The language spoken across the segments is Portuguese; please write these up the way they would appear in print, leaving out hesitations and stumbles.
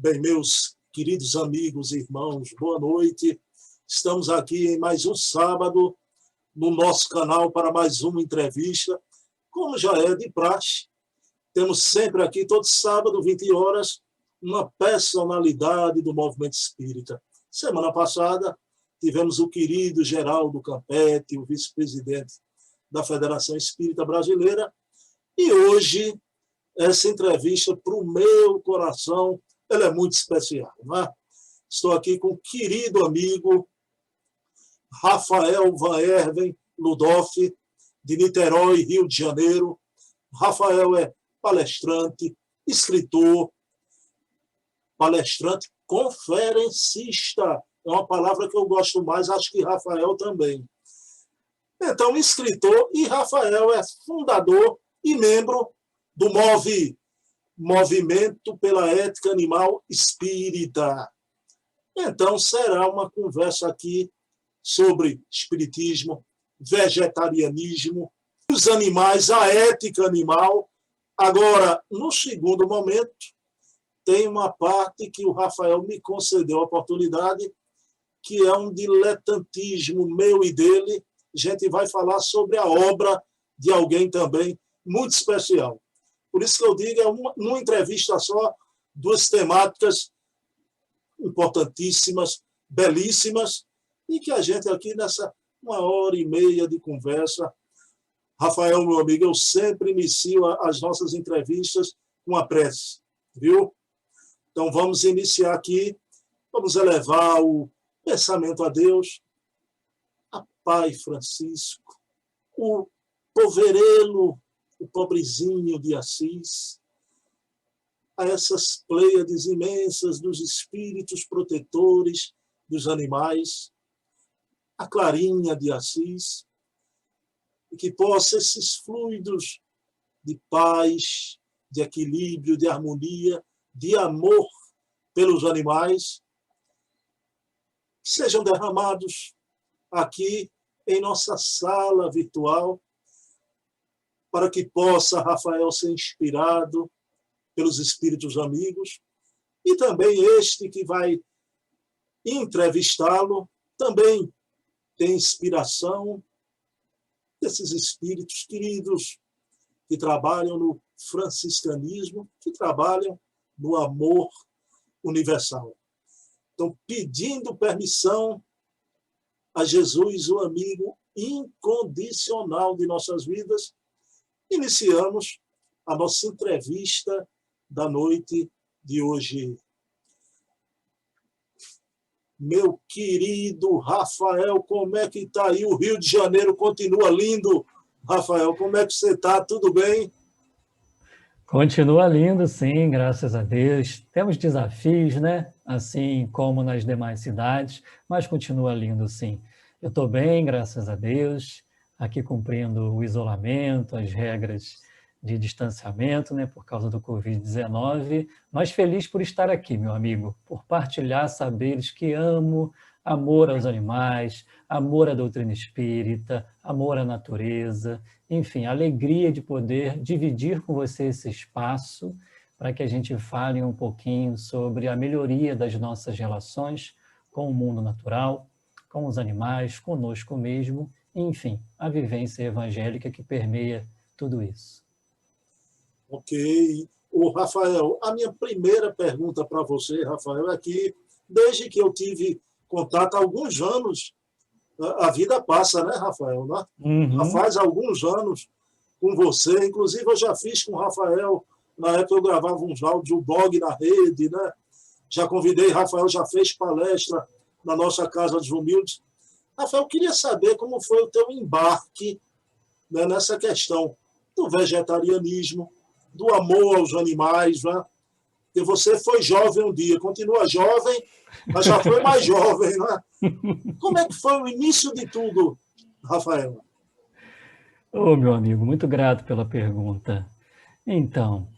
Bem, meus queridos amigos e irmãos, boa noite. Estamos aqui em mais um sábado no nosso canal para mais uma entrevista. Como já é de praxe, temos sempre aqui, todo sábado, 20 horas, uma personalidade do movimento espírita. Semana passada, tivemos o querido Geraldo Campete, o vice-presidente da Federação Espírita Brasileira, e hoje, essa entrevista, para o meu coração, ela é muito especial, não é? Estou aqui com o querido amigo Rafael Van Herven Ludoff, de Niterói, Rio de Janeiro. Rafael é palestrante, escritor, palestrante, conferencista. É uma palavra que eu gosto mais, acho que Rafael também. Então, escritor, e Rafael é fundador e membro do Movimento pela Ética Animal Espírita. Então, será uma conversa aqui sobre espiritismo, vegetarianismo, os animais, a ética animal. Agora, no segundo momento, tem uma parte que o Rafael me concedeu a oportunidade, que é um diletantismo meu e dele. A gente vai falar sobre a obra de alguém também muito especial. Por isso que eu digo, é uma entrevista só, duas temáticas importantíssimas, belíssimas, e que a gente aqui nessa 1h30 de conversa. Rafael, meu amigo, eu sempre inicio as nossas entrevistas com a prece, viu? Então vamos iniciar aqui, vamos elevar o pensamento a Deus, a Pai Francisco, o poverelo, o pobrezinho de Assis, a essas pleiades imensas dos espíritos protetores dos animais, a Clarinha de Assis, e que possa esses fluidos de paz, de equilíbrio, de harmonia, de amor pelos animais, que sejam derramados aqui em nossa sala virtual, para que possa Rafael ser inspirado pelos espíritos amigos, e também este que vai entrevistá-lo também tem inspiração desses espíritos queridos que trabalham no franciscanismo, que trabalham no amor universal. Então, pedindo permissão a Jesus, o amigo incondicional de nossas vidas, iniciamos a nossa entrevista da noite de hoje. Meu querido Rafael, como é que está aí? O Rio de Janeiro continua lindo. Rafael, como é que você está? Tudo bem? Continua lindo, sim, graças a Deus. Temos desafios, né? Assim como nas demais cidades, mas continua lindo, sim. Eu estou bem, graças a Deus, aqui cumprindo o isolamento, as regras de distanciamento, né, por causa do Covid-19, mas feliz por estar aqui, meu amigo, por partilhar saberes que amo, amor aos animais, amor à doutrina espírita, amor à natureza, enfim, a alegria de poder dividir com você esse espaço para que a gente fale um pouquinho sobre a melhoria das nossas relações com o mundo natural, com os animais, conosco mesmo, enfim, a vivência evangélica que permeia tudo isso. Ok. O Rafael, a minha primeira pergunta para você, Rafael, é que desde que eu tive contato há alguns anos, a vida passa, né, Rafael? Né? Já faz alguns anos com você, inclusive eu já fiz com o Rafael, na época eu gravava uns áudios, um blog na rede, né? Já convidei, Rafael já fez palestra na nossa Casa dos Humildes. Rafael, eu queria saber como foi o teu embarque, né, nessa questão do vegetarianismo, do amor aos animais, né? Porque você foi jovem um dia, continua jovem, mas já foi mais jovem, né? Como é que foi o início de tudo, Rafael? Ô, meu amigo, muito grato pela pergunta. Então,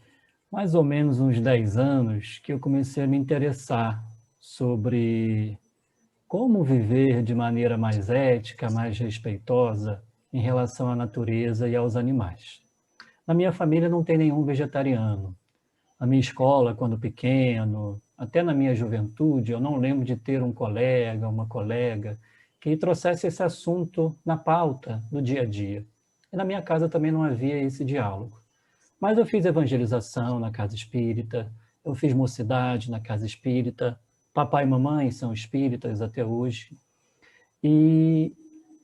mais ou menos uns 10 anos que eu comecei a me interessar sobre como viver de maneira mais ética, mais respeitosa em relação à natureza e aos animais. Na minha família não tem nenhum vegetariano. Na minha escola, quando pequeno, até na minha juventude, eu não lembro de ter um colega, uma colega, que trouxesse esse assunto na pauta do dia a dia. E na minha casa também não havia esse diálogo. Mas eu fiz evangelização na casa espírita, eu fiz mocidade na casa espírita, papai e mamãe são espíritas até hoje. E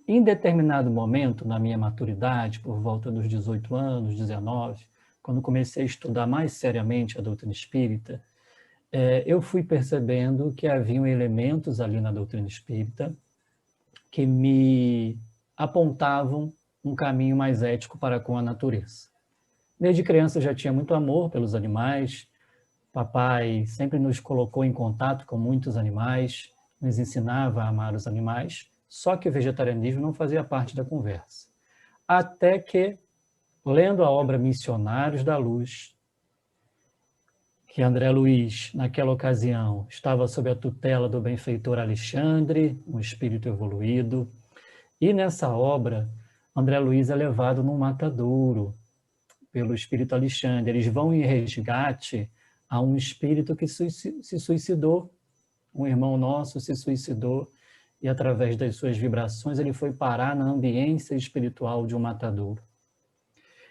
em determinado momento, na minha maturidade, por volta dos 18 anos, 19, quando comecei a estudar mais seriamente a doutrina espírita, eu fui percebendo que haviam elementos ali na doutrina espírita que me apontavam um caminho mais ético para com a natureza. Desde criança eu já tinha muito amor pelos animais, papai sempre nos colocou em contato com muitos animais, nos ensinava a amar os animais, só que o vegetarianismo não fazia parte da conversa. Até que, lendo a obra Missionários da Luz, que André Luiz, naquela ocasião, estava sob a tutela do benfeitor Alexandre, um espírito evoluído, e nessa obra, André Luiz é levado num matadouro pelo espírito Alexandre. Eles vão em resgate a um espírito que se suicidou, um irmão nosso se suicidou, e através das suas vibrações ele foi parar na ambiência espiritual de um matadouro.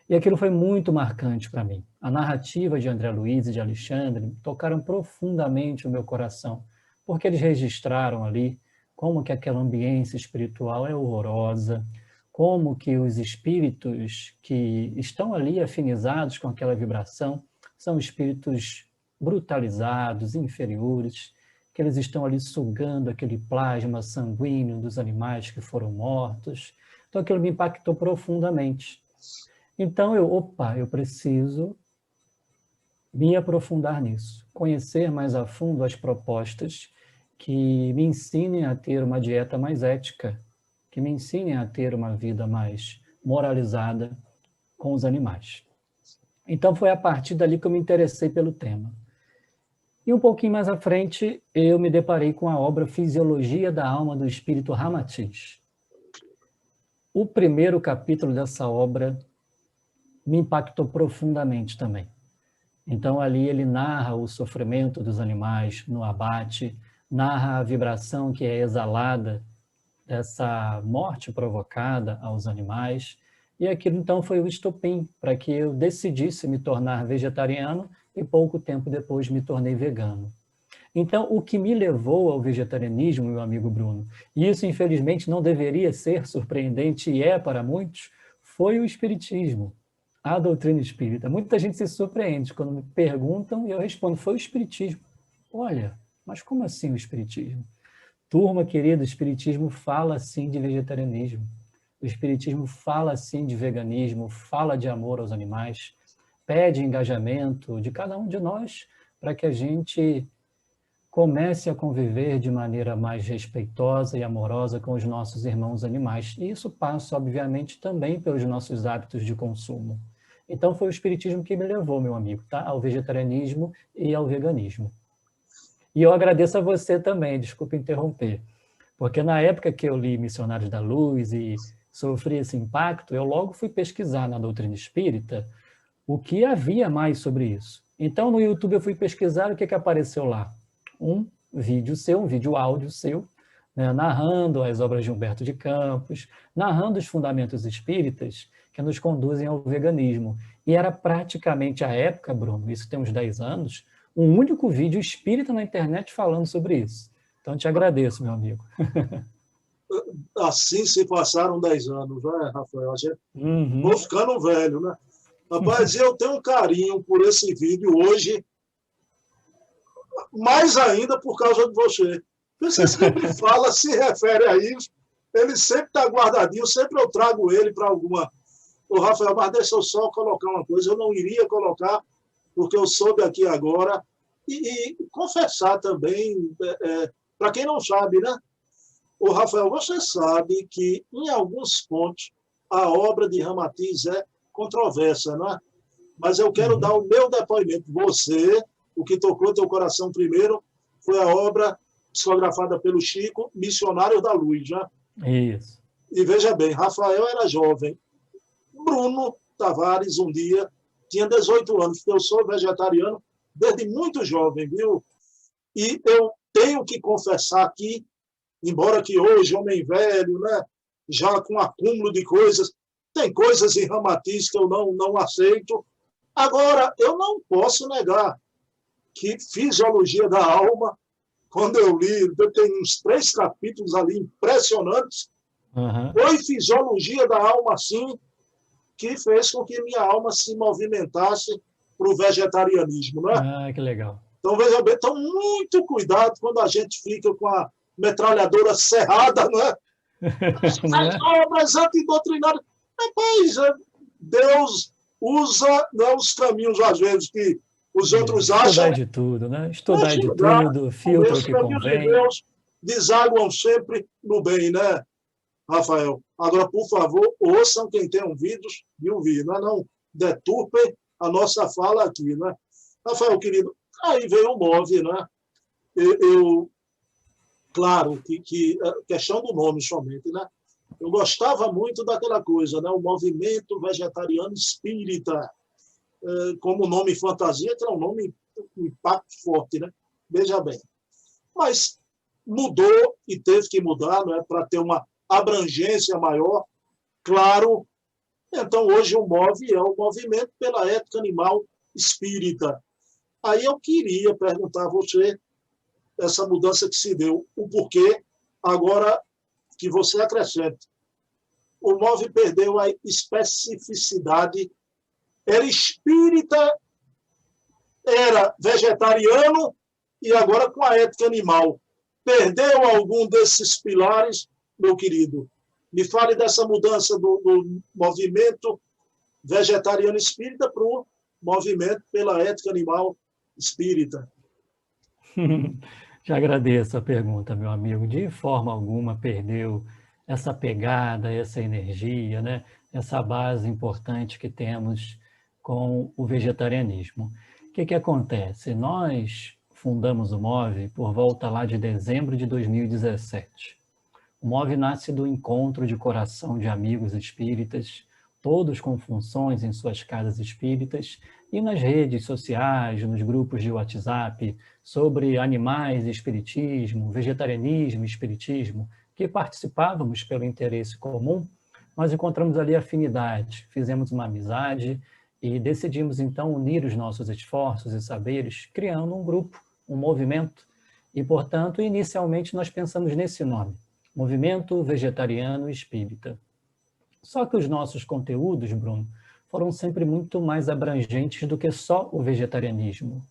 E aquilo foi muito marcante para mim. A narrativa de André Luiz e de Alexandre tocaram profundamente o meu coração, porque eles registraram ali como que aquela ambiência espiritual é horrorosa, como que os espíritos que estão ali afinizados com aquela vibração são espíritos brutalizados, inferiores, que eles estão ali sugando aquele plasma sanguíneo dos animais que foram mortos. Então aquilo me impactou profundamente. Então eu preciso me aprofundar nisso, conhecer mais a fundo as propostas que me ensinem a ter uma dieta mais ética, que me ensinem a ter uma vida mais moralizada com os animais. Então foi a partir dali que eu me interessei pelo tema. E um pouquinho mais à frente, eu me deparei com a obra Fisiologia da Alma do Espírito Ramatiz. O primeiro capítulo dessa obra me impactou profundamente também. Então ali ele narra o sofrimento dos animais no abate, narra a vibração que é exalada dessa morte provocada aos animais, e aquilo então foi o estopim para que eu decidisse me tornar vegetariano e pouco tempo depois me tornei vegano. Então, o que me levou ao vegetarianismo, meu amigo Bruno, e isso infelizmente não deveria ser surpreendente e é para muitos, foi o espiritismo, a doutrina espírita. Muita gente se surpreende quando me perguntam e eu respondo, foi o espiritismo. Olha, mas como assim o espiritismo? Turma querida, o espiritismo fala sim de vegetarianismo, o espiritismo fala sim de veganismo, fala de amor aos animais, pede engajamento de cada um de nós para que a gente comece a conviver de maneira mais respeitosa e amorosa com os nossos irmãos animais. E isso passa, obviamente, também pelos nossos hábitos de consumo. Então, foi o espiritismo que me levou, meu amigo, tá? Ao vegetarianismo e ao veganismo. E eu agradeço a você também, desculpe interromper, porque na época que eu li Missionários da Luz e sofri esse impacto, eu logo fui pesquisar na doutrina espírita o que havia mais sobre isso. Então, no YouTube eu fui pesquisar o que apareceu lá. Um vídeo seu, um vídeo áudio seu, né, narrando as obras de Humberto de Campos, narrando os fundamentos espíritas que nos conduzem ao veganismo. E era praticamente a época, Bruno, isso tem uns 10 anos, um único vídeo espírita na internet falando sobre isso. Então, te agradeço, meu amigo. Assim se passaram 10 anos, né, Rafael? A gente vou ficando velho, né? Rapaz, eu tenho um carinho por esse vídeo hoje, mais ainda por causa de você. Você sempre fala, se refere a isso, ele sempre está guardadinho, sempre eu trago ele para alguma... Ô, Rafael, mas deixa eu só colocar uma coisa, eu não iria colocar, porque eu soube aqui agora, e confessar também, para quem não sabe, né? Ô, Rafael, você sabe que, em alguns pontos, a obra de Ramatiz é controversa, não é? Mas eu quero dar o meu depoimento. Você, o que tocou teu coração primeiro, foi a obra psicografada pelo Chico, Missionários da Luz, né? Isso. E veja bem, Rafael era jovem. Bruno Tavares, um dia, tinha 18 anos, porque eu sou vegetariano desde muito jovem, viu, E eu tenho que confessar aqui, embora que hoje, homem velho, né, já com acúmulo de coisas, tem coisas em Ramatiz que eu não aceito. Agora, eu não posso negar que Fisiologia da Alma, quando eu li, tem uns 3 capítulos ali impressionantes, foi Fisiologia da Alma, sim, que fez com que minha alma se movimentasse para o vegetarianismo, né? Ah, que legal. Então, veja bem, então, muito cuidado quando a gente fica com a metralhadora cerrada, né? As obras antidoutrinárias. Rapaz, Deus usa, né, os caminhos, às vezes, que os outros acham. Estudar de tudo, né? Estudar de tudo, filtra o que convém. Os caminhos de Deus desaguam sempre no bem, né, Rafael? Agora, por favor, ouçam quem tem ouvidos de ouvir, não deturpem a nossa fala aqui, né? Rafael, querido, aí veio o MOVE, né? Claro que a questão do nome somente, né? Eu gostava muito daquela coisa, né? O Movimento Vegetariano Espírita, como nome fantasia, que é um nome com impacto forte, né? Veja bem. Mas mudou e teve que mudar, né? Para ter uma abrangência maior, claro. Então, hoje o MOVE é o Movimento pela Ética Animal Espírita. Aí eu queria perguntar a você essa mudança que se deu, o porquê, agora que você acrescente. O MOVE perdeu a especificidade, era espírita, era vegetariano e agora com a ética animal. Perdeu algum desses pilares, meu querido? Me fale dessa mudança do movimento vegetariano espírita para o movimento pela ética animal espírita. Já agradeço a pergunta, meu amigo. De forma alguma perdeu essa pegada, essa energia, né? Essa base importante que temos com o vegetarianismo. O que acontece? Nós fundamos o MOVE por volta lá de dezembro de 2017. O MOVE nasce do encontro de coração de amigos espíritas, todos com funções em suas casas espíritas, e nas redes sociais, nos grupos de WhatsApp, sobre animais e espiritismo, vegetarianismo e espiritismo, que participávamos pelo interesse comum, nós encontramos ali afinidade, fizemos uma amizade e decidimos então unir os nossos esforços e saberes, criando um grupo, um movimento, e portanto, inicialmente nós pensamos nesse nome, Movimento Vegetariano Espírita. Só que os nossos conteúdos, Bruno, foram sempre muito mais abrangentes do que só o vegetarianismo.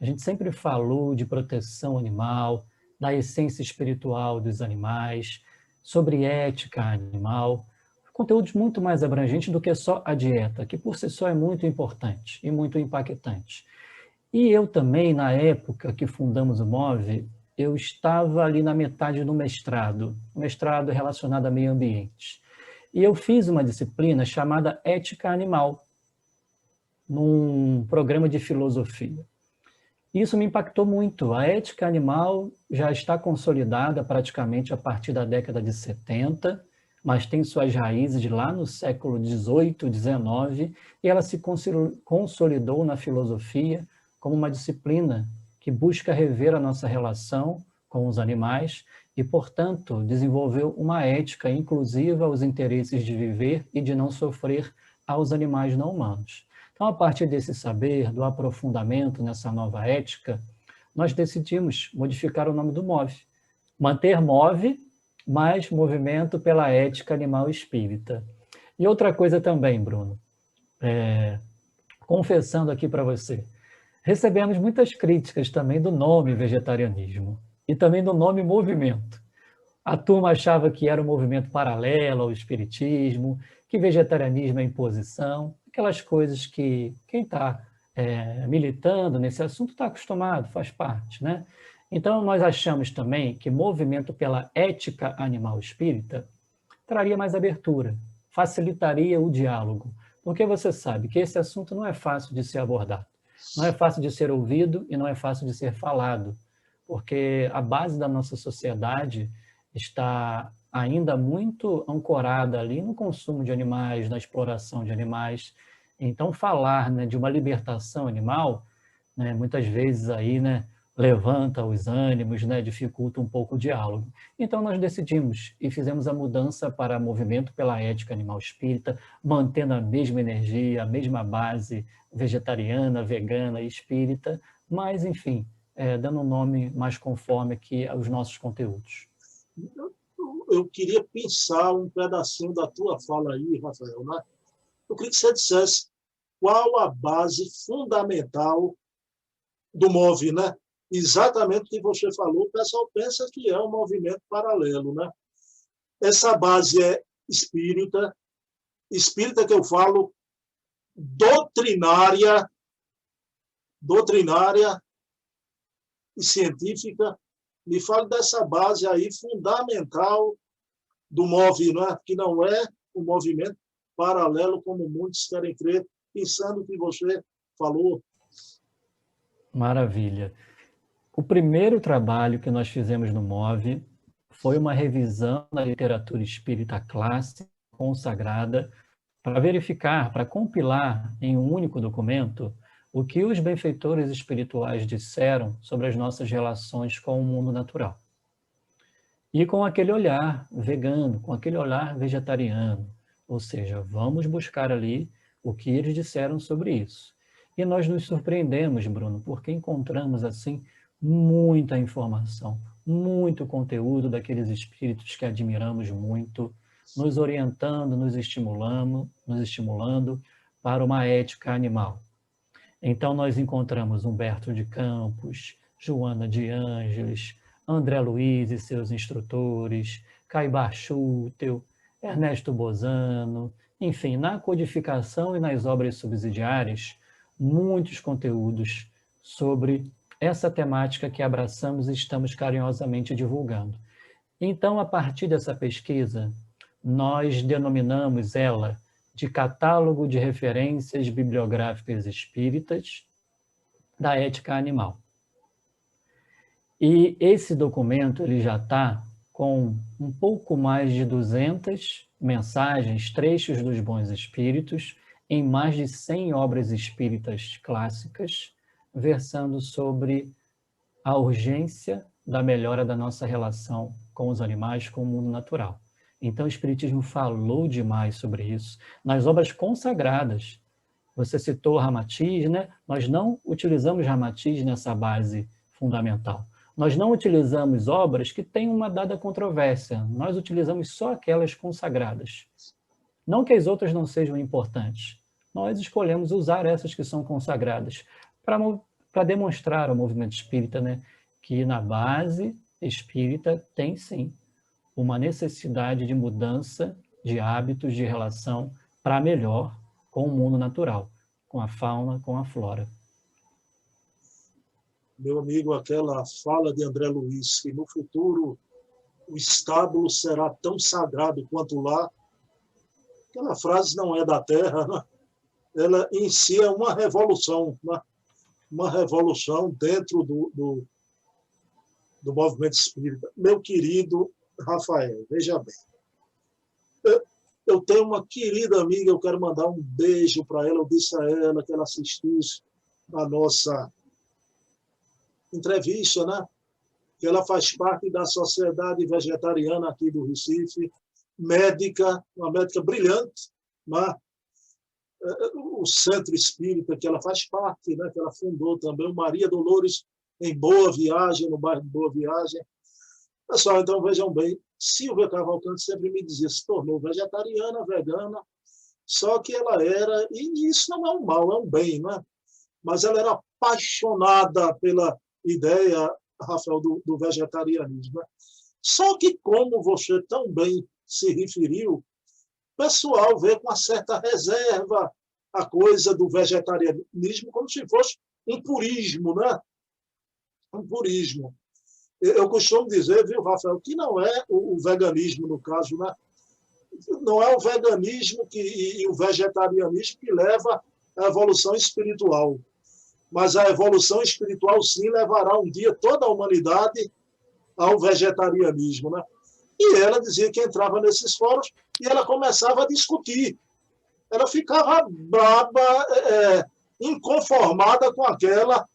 A gente sempre falou de proteção animal, da essência espiritual dos animais, sobre ética animal, conteúdos muito mais abrangentes do que só a dieta, que por si só é muito importante e muito impactante. E eu também, na época que fundamos o MOVE, eu estava ali na metade do mestrado relacionado a meio ambiente. E eu fiz uma disciplina chamada Ética Animal, num programa de filosofia. Isso me impactou muito. A ética animal já está consolidada praticamente a partir da década de 70, mas tem suas raízes de lá no século XVIII, XIX, e ela se consolidou na filosofia como uma disciplina que busca rever a nossa relação com os animais e, portanto, desenvolveu uma ética inclusiva aos interesses de viver e de não sofrer aos animais não humanos. Então, a partir desse saber, do aprofundamento nessa nova ética, nós decidimos modificar o nome do MOVE. Manter MOVE, mais Movimento pela Ética Animal Espírita. E outra coisa também, Bruno, confessando aqui para você, recebemos muitas críticas também do nome vegetarianismo e também do nome movimento. A turma achava que era um movimento paralelo ao espiritismo, que vegetarianismo é imposição, aquelas coisas que quem está militando nesse assunto está acostumado, faz parte, né? Então, nós achamos também que movimento pela ética animal espírita traria mais abertura, facilitaria o diálogo, porque você sabe que esse assunto não é fácil de ser abordado, não é fácil de ser ouvido e não é fácil de ser falado, porque a base da nossa sociedade está ainda muito ancorada ali no consumo de animais, na exploração de animais. Então, falar, né, de uma libertação animal, né, muitas vezes aí, né, levanta os ânimos, né, dificulta um pouco o diálogo. Então nós decidimos e fizemos a mudança para movimento pela ética animal espírita, mantendo a mesma energia, a mesma base vegetariana, vegana e espírita, mas, enfim, dando um nome mais conforme aqui aos nossos conteúdos. Eu queria pensar um pedacinho da tua fala aí, Rafael, né? Eu queria que você dissesse qual a base fundamental do MOVE, né? Exatamente o que você falou, o pessoal pensa que é um movimento paralelo, né? Essa base é espírita, espírita que eu falo doutrinária e científica. Me fale dessa base aí fundamental do MOVE, não é? Que não é um movimento paralelo, como muitos querem crer, pensando o que você falou. Maravilha. O primeiro trabalho que nós fizemos no MOVE foi uma revisão da literatura espírita clássica consagrada para verificar, para compilar em um único documento o que os benfeitores espirituais disseram sobre as nossas relações com o mundo natural. E com aquele olhar vegano, com aquele olhar vegetariano, ou seja, vamos buscar ali o que eles disseram sobre isso. E nós nos surpreendemos, Bruno, porque encontramos assim muita informação, muito conteúdo daqueles espíritos que admiramos muito, nos orientando, nos estimulando para uma ética animal. Então nós encontramos Humberto de Campos, Joana de Ângeles, André Luiz e seus instrutores, Caibar Schutel, Ernesto Bozano, enfim, na codificação e nas obras subsidiárias, muitos conteúdos sobre essa temática que abraçamos e estamos carinhosamente divulgando. Então, a partir dessa pesquisa, nós denominamos ela de Catálogo de Referências Bibliográficas Espíritas da Ética Animal. E esse documento ele já está com um pouco mais de 200 mensagens, trechos dos bons espíritos, em mais de 100 obras espíritas clássicas, versando sobre a urgência da melhora da nossa relação com os animais, com o mundo natural. Então, o Espiritismo falou demais sobre isso. Nas obras consagradas, você citou Ramatiz, né? Nós não utilizamos Ramatiz nessa base fundamental. Nós não utilizamos obras que têm uma dada controvérsia. Nós utilizamos só aquelas consagradas. Não que as outras não sejam importantes. Nós escolhemos usar essas que são consagradas para demonstrar ao movimento espírita, né, que na base espírita tem sim uma necessidade de mudança de hábitos de relação para melhor com o mundo natural, com a fauna, com a flora. Meu amigo, aquela fala de André Luiz, que no futuro o estábulo será tão sagrado quanto lá, aquela frase não é da Terra, né? Ela em si é uma revolução, né? Uma revolução dentro do movimento espírita. Meu querido Rafael, veja bem, eu tenho uma querida amiga, eu quero mandar um beijo para ela, eu disse a ela que ela assistisse a nossa entrevista, né? Que ela faz parte da Sociedade Vegetariana aqui do Recife, médica, uma médica brilhante, né? O Centro Espírita que ela faz parte, né? Que ela fundou também, o Maria Dolores, em Boa Viagem, no bairro de Boa Viagem. Pessoal, então vejam bem, Silvia Cavalcante sempre me dizia, se tornou vegetariana, vegana, só que ela era, e isso não é um mal, é um bem, né? Mas ela era apaixonada pela ideia, Rafael, do vegetarianismo. Né? Só que, como você tão bem se referiu, o pessoal vê com uma certa reserva a coisa do vegetarianismo como se fosse um purismo, né? Um purismo. Eu costumo dizer, viu, Rafael, que não é o veganismo, no caso, né? Não é o veganismo e o vegetarianismo que leva à evolução espiritual. Mas a evolução espiritual, sim, levará um dia toda a humanidade ao vegetarianismo. Né? E ela dizia que entrava nesses fóruns e ela começava a discutir. Ela ficava braba, inconformada com aquela.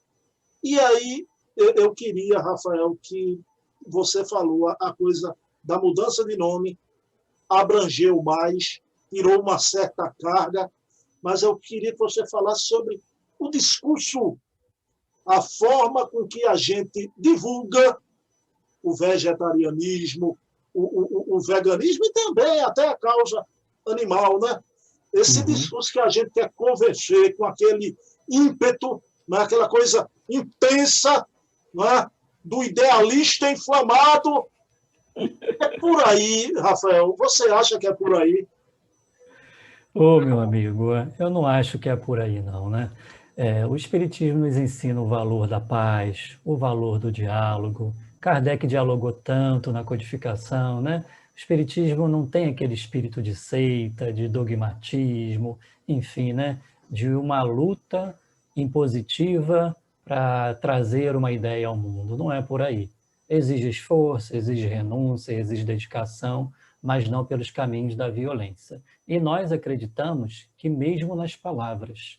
E aí eu queria, Rafael, que você falou a coisa da mudança de nome, abrangeu mais, tirou uma certa carga, mas eu queria que você falasse sobre o discurso, a forma com que a gente divulga o vegetarianismo, o veganismo e também até a causa animal, né? Esse discurso que a gente quer convencer com aquele ímpeto, né? Aquela coisa intensa, né? Do idealista inflamado. É por aí, Rafael. Você acha que é por aí? Ô, meu amigo, eu não acho que é por aí, não, né? O Espiritismo nos ensina o valor da paz, o valor do diálogo. Kardec dialogou tanto na codificação, né? O Espiritismo não tem aquele espírito de seita, de dogmatismo, enfim, né? De uma luta impositiva para trazer uma ideia ao mundo. Não é por aí. Exige esforço, exige renúncia, exige dedicação, mas não pelos caminhos da violência. E nós acreditamos que mesmo nas palavras,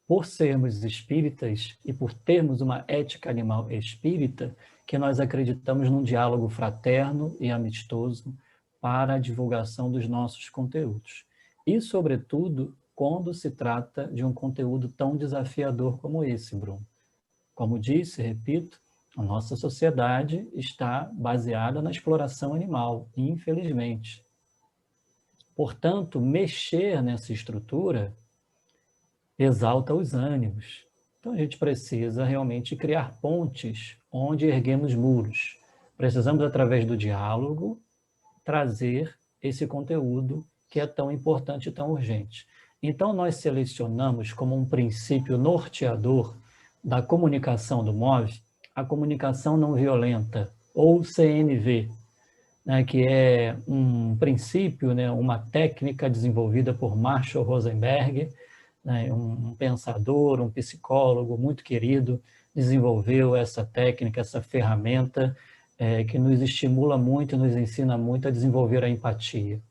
por sermos espíritas e por termos uma ética animal espírita, que nós acreditamos num diálogo fraterno e amistoso para a divulgação dos nossos conteúdos. E, sobretudo, quando se trata de um conteúdo tão desafiador como esse, Bruno. Como disse, repito, a nossa sociedade está baseada na exploração animal, infelizmente. Portanto, mexer nessa estrutura exalta os ânimos. Então, a gente precisa realmente criar pontes onde erguemos muros. Precisamos, através do diálogo, trazer esse conteúdo que é tão importante e tão urgente. Então, nós selecionamos como um princípio norteador da comunicação do MOVE a comunicação não violenta, ou CNV, né, que é um princípio, né, uma técnica desenvolvida por Marshall Rosenberg, né, um pensador, um psicólogo muito querido, desenvolveu essa técnica, essa ferramenta que nos estimula muito, nos ensina muito a desenvolver a empatia,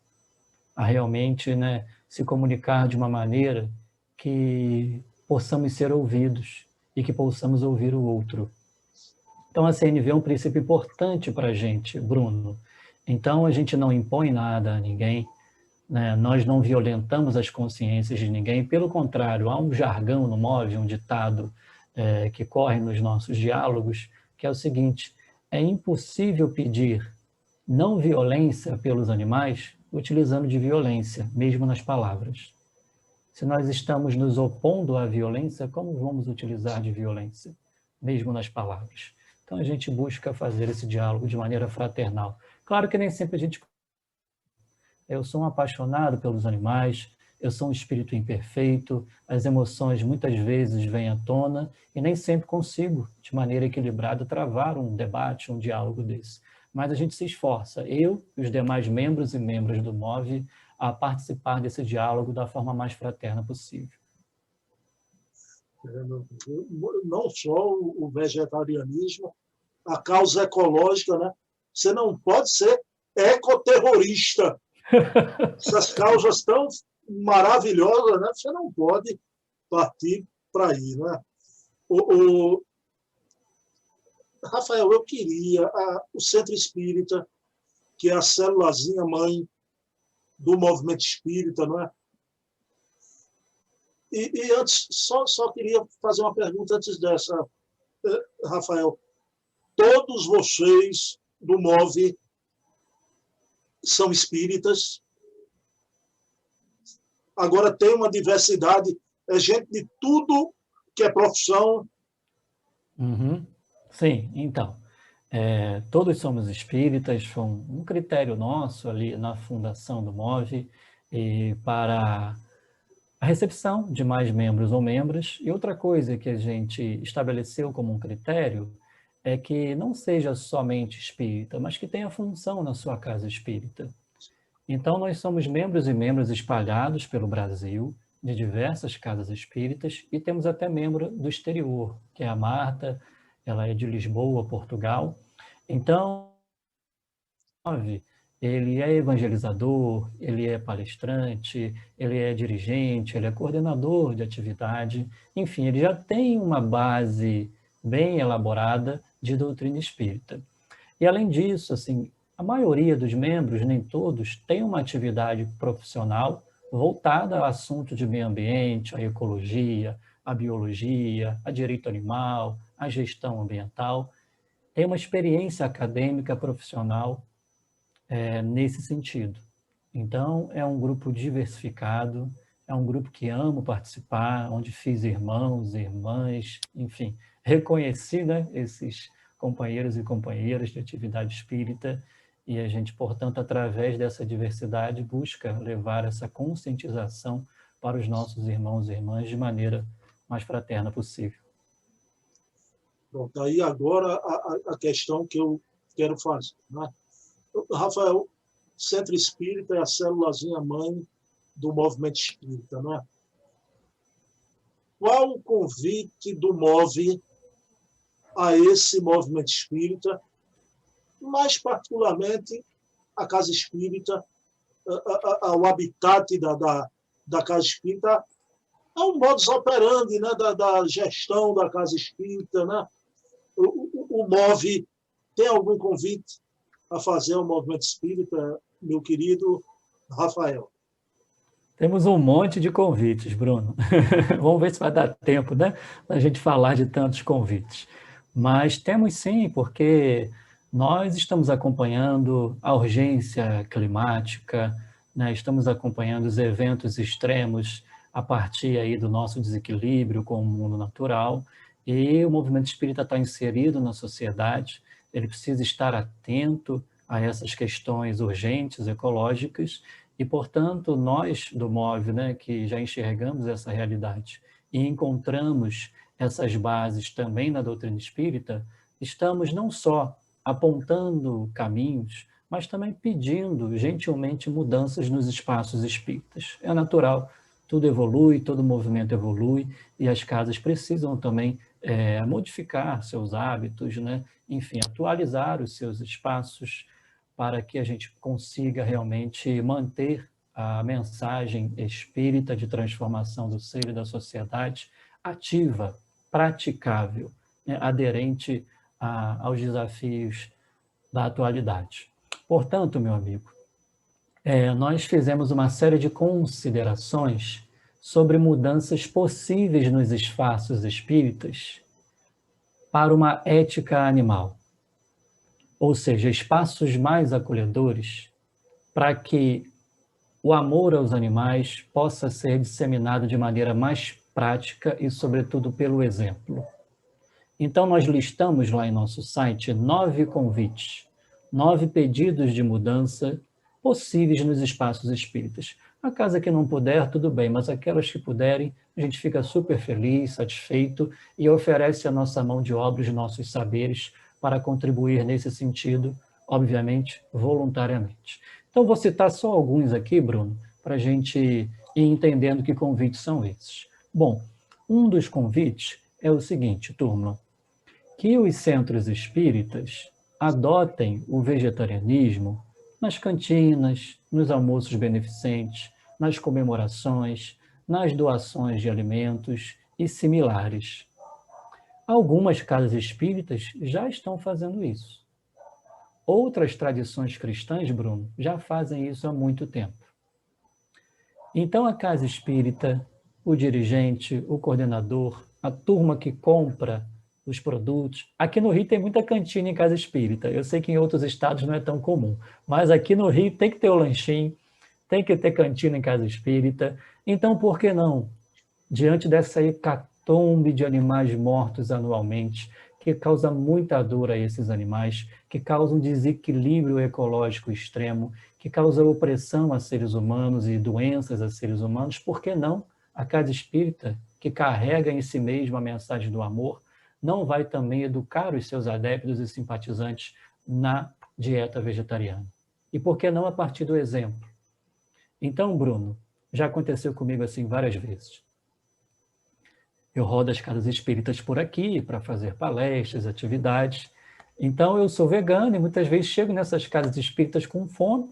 a realmente, né, se comunicar de uma maneira que possamos ser ouvidos e que possamos ouvir o outro. Então, a CNV é um princípio importante para a gente, Bruno. Então, a gente não impõe nada a ninguém, né? Nós não violentamos as consciências de ninguém, pelo contrário, há um jargão no MOVE, um ditado que corre nos nossos diálogos, que é o seguinte: é impossível pedir não violência pelos animais utilizando de violência, mesmo nas palavras. Se nós estamos nos opondo à violência, como vamos utilizar de violência, mesmo nas palavras? Então, a gente busca fazer esse diálogo de maneira fraternal. Claro que nem sempre a gente... Eu sou um apaixonado pelos animais, eu sou um espírito imperfeito, as emoções muitas vezes vêm à tona e nem sempre consigo, de maneira equilibrada, travar um debate, um diálogo desse. Mas a gente se esforça, eu e os demais membros e membros do MOVE, a participar desse diálogo da forma mais fraterna possível. Não só o vegetarianismo, a causa ecológica, né? Você não pode ser ecoterrorista. Essas causas tão maravilhosas, né? Você não pode partir para aí, né? Rafael, eu queria o Centro Espírita, que é a célulazinha mãe do movimento espírita, não é? E antes, só queria fazer uma pergunta antes dessa, Rafael. Todos vocês do MOVE são espíritas. Agora tem uma diversidade, é gente de tudo que é profissão. Sim, então, todos somos espíritas, foi um critério nosso ali na fundação do MOVE, e para a recepção de mais membros ou membras. E outra coisa que a gente estabeleceu como um critério é que não seja somente espírita, mas que tenha função na sua casa espírita. Então, nós somos membros e membros espalhados pelo Brasil, de diversas casas espíritas, e temos até membro do exterior, que é a Marta, ela é de Lisboa, Portugal. Então, ele é evangelizador, ele é palestrante, ele é dirigente, ele é coordenador de atividade, enfim, ele já tem uma base bem elaborada de doutrina espírita. E, além disso, assim, a maioria dos membros, nem todos, tem uma atividade profissional voltada ao assunto de meio ambiente, à ecologia, à biologia, a direito animal, à gestão ambiental. Tem uma experiência acadêmica profissional nesse sentido. Então, é um grupo diversificado, é um grupo que amo participar, onde fiz irmãos, irmãs, enfim, reconheci, né, esses companheiros e companheiras de atividade espírita, e a gente, portanto, através dessa diversidade, busca levar essa conscientização para os nossos irmãos e irmãs de maneira mais fraterna possível. Pronto, aí agora a questão que eu quero fazer, né? Rafael, Centro Espírita é a célulazinha mãe do movimento espírita, não é? Qual o convite do MOVE a esse movimento espírita, mais particularmente a Casa Espírita, ao habitat da Casa Espírita, é um modus operandi, né, da gestão da Casa Espírita, né? O MOVE tem algum convite a fazer ao movimento espírita, meu querido Rafael? Temos um monte de convites, Bruno. Vamos ver se vai dar tempo, né, da gente falar de tantos convites. Mas temos sim, porque nós estamos acompanhando a urgência climática, né, estamos acompanhando os eventos extremos a partir aí do nosso desequilíbrio com o mundo natural, e o movimento espírita está inserido na sociedade, ele precisa estar atento a essas questões urgentes, ecológicas, e, portanto, nós do MOVE, né, que já enxergamos essa realidade e encontramos essas bases também na doutrina espírita, estamos não só apontando caminhos, mas também pedindo gentilmente mudanças nos espaços espíritas. É natural, tudo evolui, todo movimento evolui, e as casas precisam também modificar seus hábitos, né? Enfim, atualizar os seus espaços para que a gente consiga realmente manter a mensagem espírita de transformação do ser e da sociedade ativa, praticável, né? Aderente aos desafios da atualidade. Portanto, meu amigo, nós fizemos uma série de considerações sobre mudanças possíveis nos espaços espíritas para uma ética animal, ou seja, espaços mais acolhedores para que o amor aos animais possa ser disseminado de maneira mais prática e, sobretudo, pelo exemplo. Então, nós listamos lá em nosso site 9 convites, 9 pedidos de mudança possíveis nos espaços espíritas. A casa que não puder, tudo bem, mas aquelas que puderem, a gente fica super feliz, satisfeito e oferece a nossa mão de obra, os nossos saberes para contribuir nesse sentido, obviamente, voluntariamente. Então, vou citar só alguns aqui, Bruno, para a gente ir entendendo que convites são esses. Bom, um dos convites é o seguinte, turma, que os centros espíritas adotem o vegetarianismo nas cantinas, nos almoços beneficentes, nas comemorações, nas doações de alimentos e similares. Algumas casas espíritas já estão fazendo isso. Outras tradições cristãs, Bruno, já fazem isso há muito tempo. Então, a casa espírita, o dirigente, o coordenador, a turma que compra os produtos. Aqui no Rio tem muita cantina em casa espírita. Eu sei que em outros estados não é tão comum, mas aqui no Rio tem que ter o lanchinho, tem que ter cantina em casa espírita. Então, por que não? Diante dessa hecatombe de animais mortos anualmente, que causa muita dor a esses animais, que causa um desequilíbrio ecológico extremo, que causa opressão a seres humanos e doenças a seres humanos, por que não a casa espírita, que carrega em si mesma a mensagem do amor, não vai também educar os seus adeptos e simpatizantes na dieta vegetariana? E por que não a partir do exemplo? Então, Bruno, já aconteceu comigo assim várias vezes. Eu rodo as casas espíritas por aqui para fazer palestras, atividades. Então, eu sou vegano e muitas vezes chego nessas casas espíritas com fome.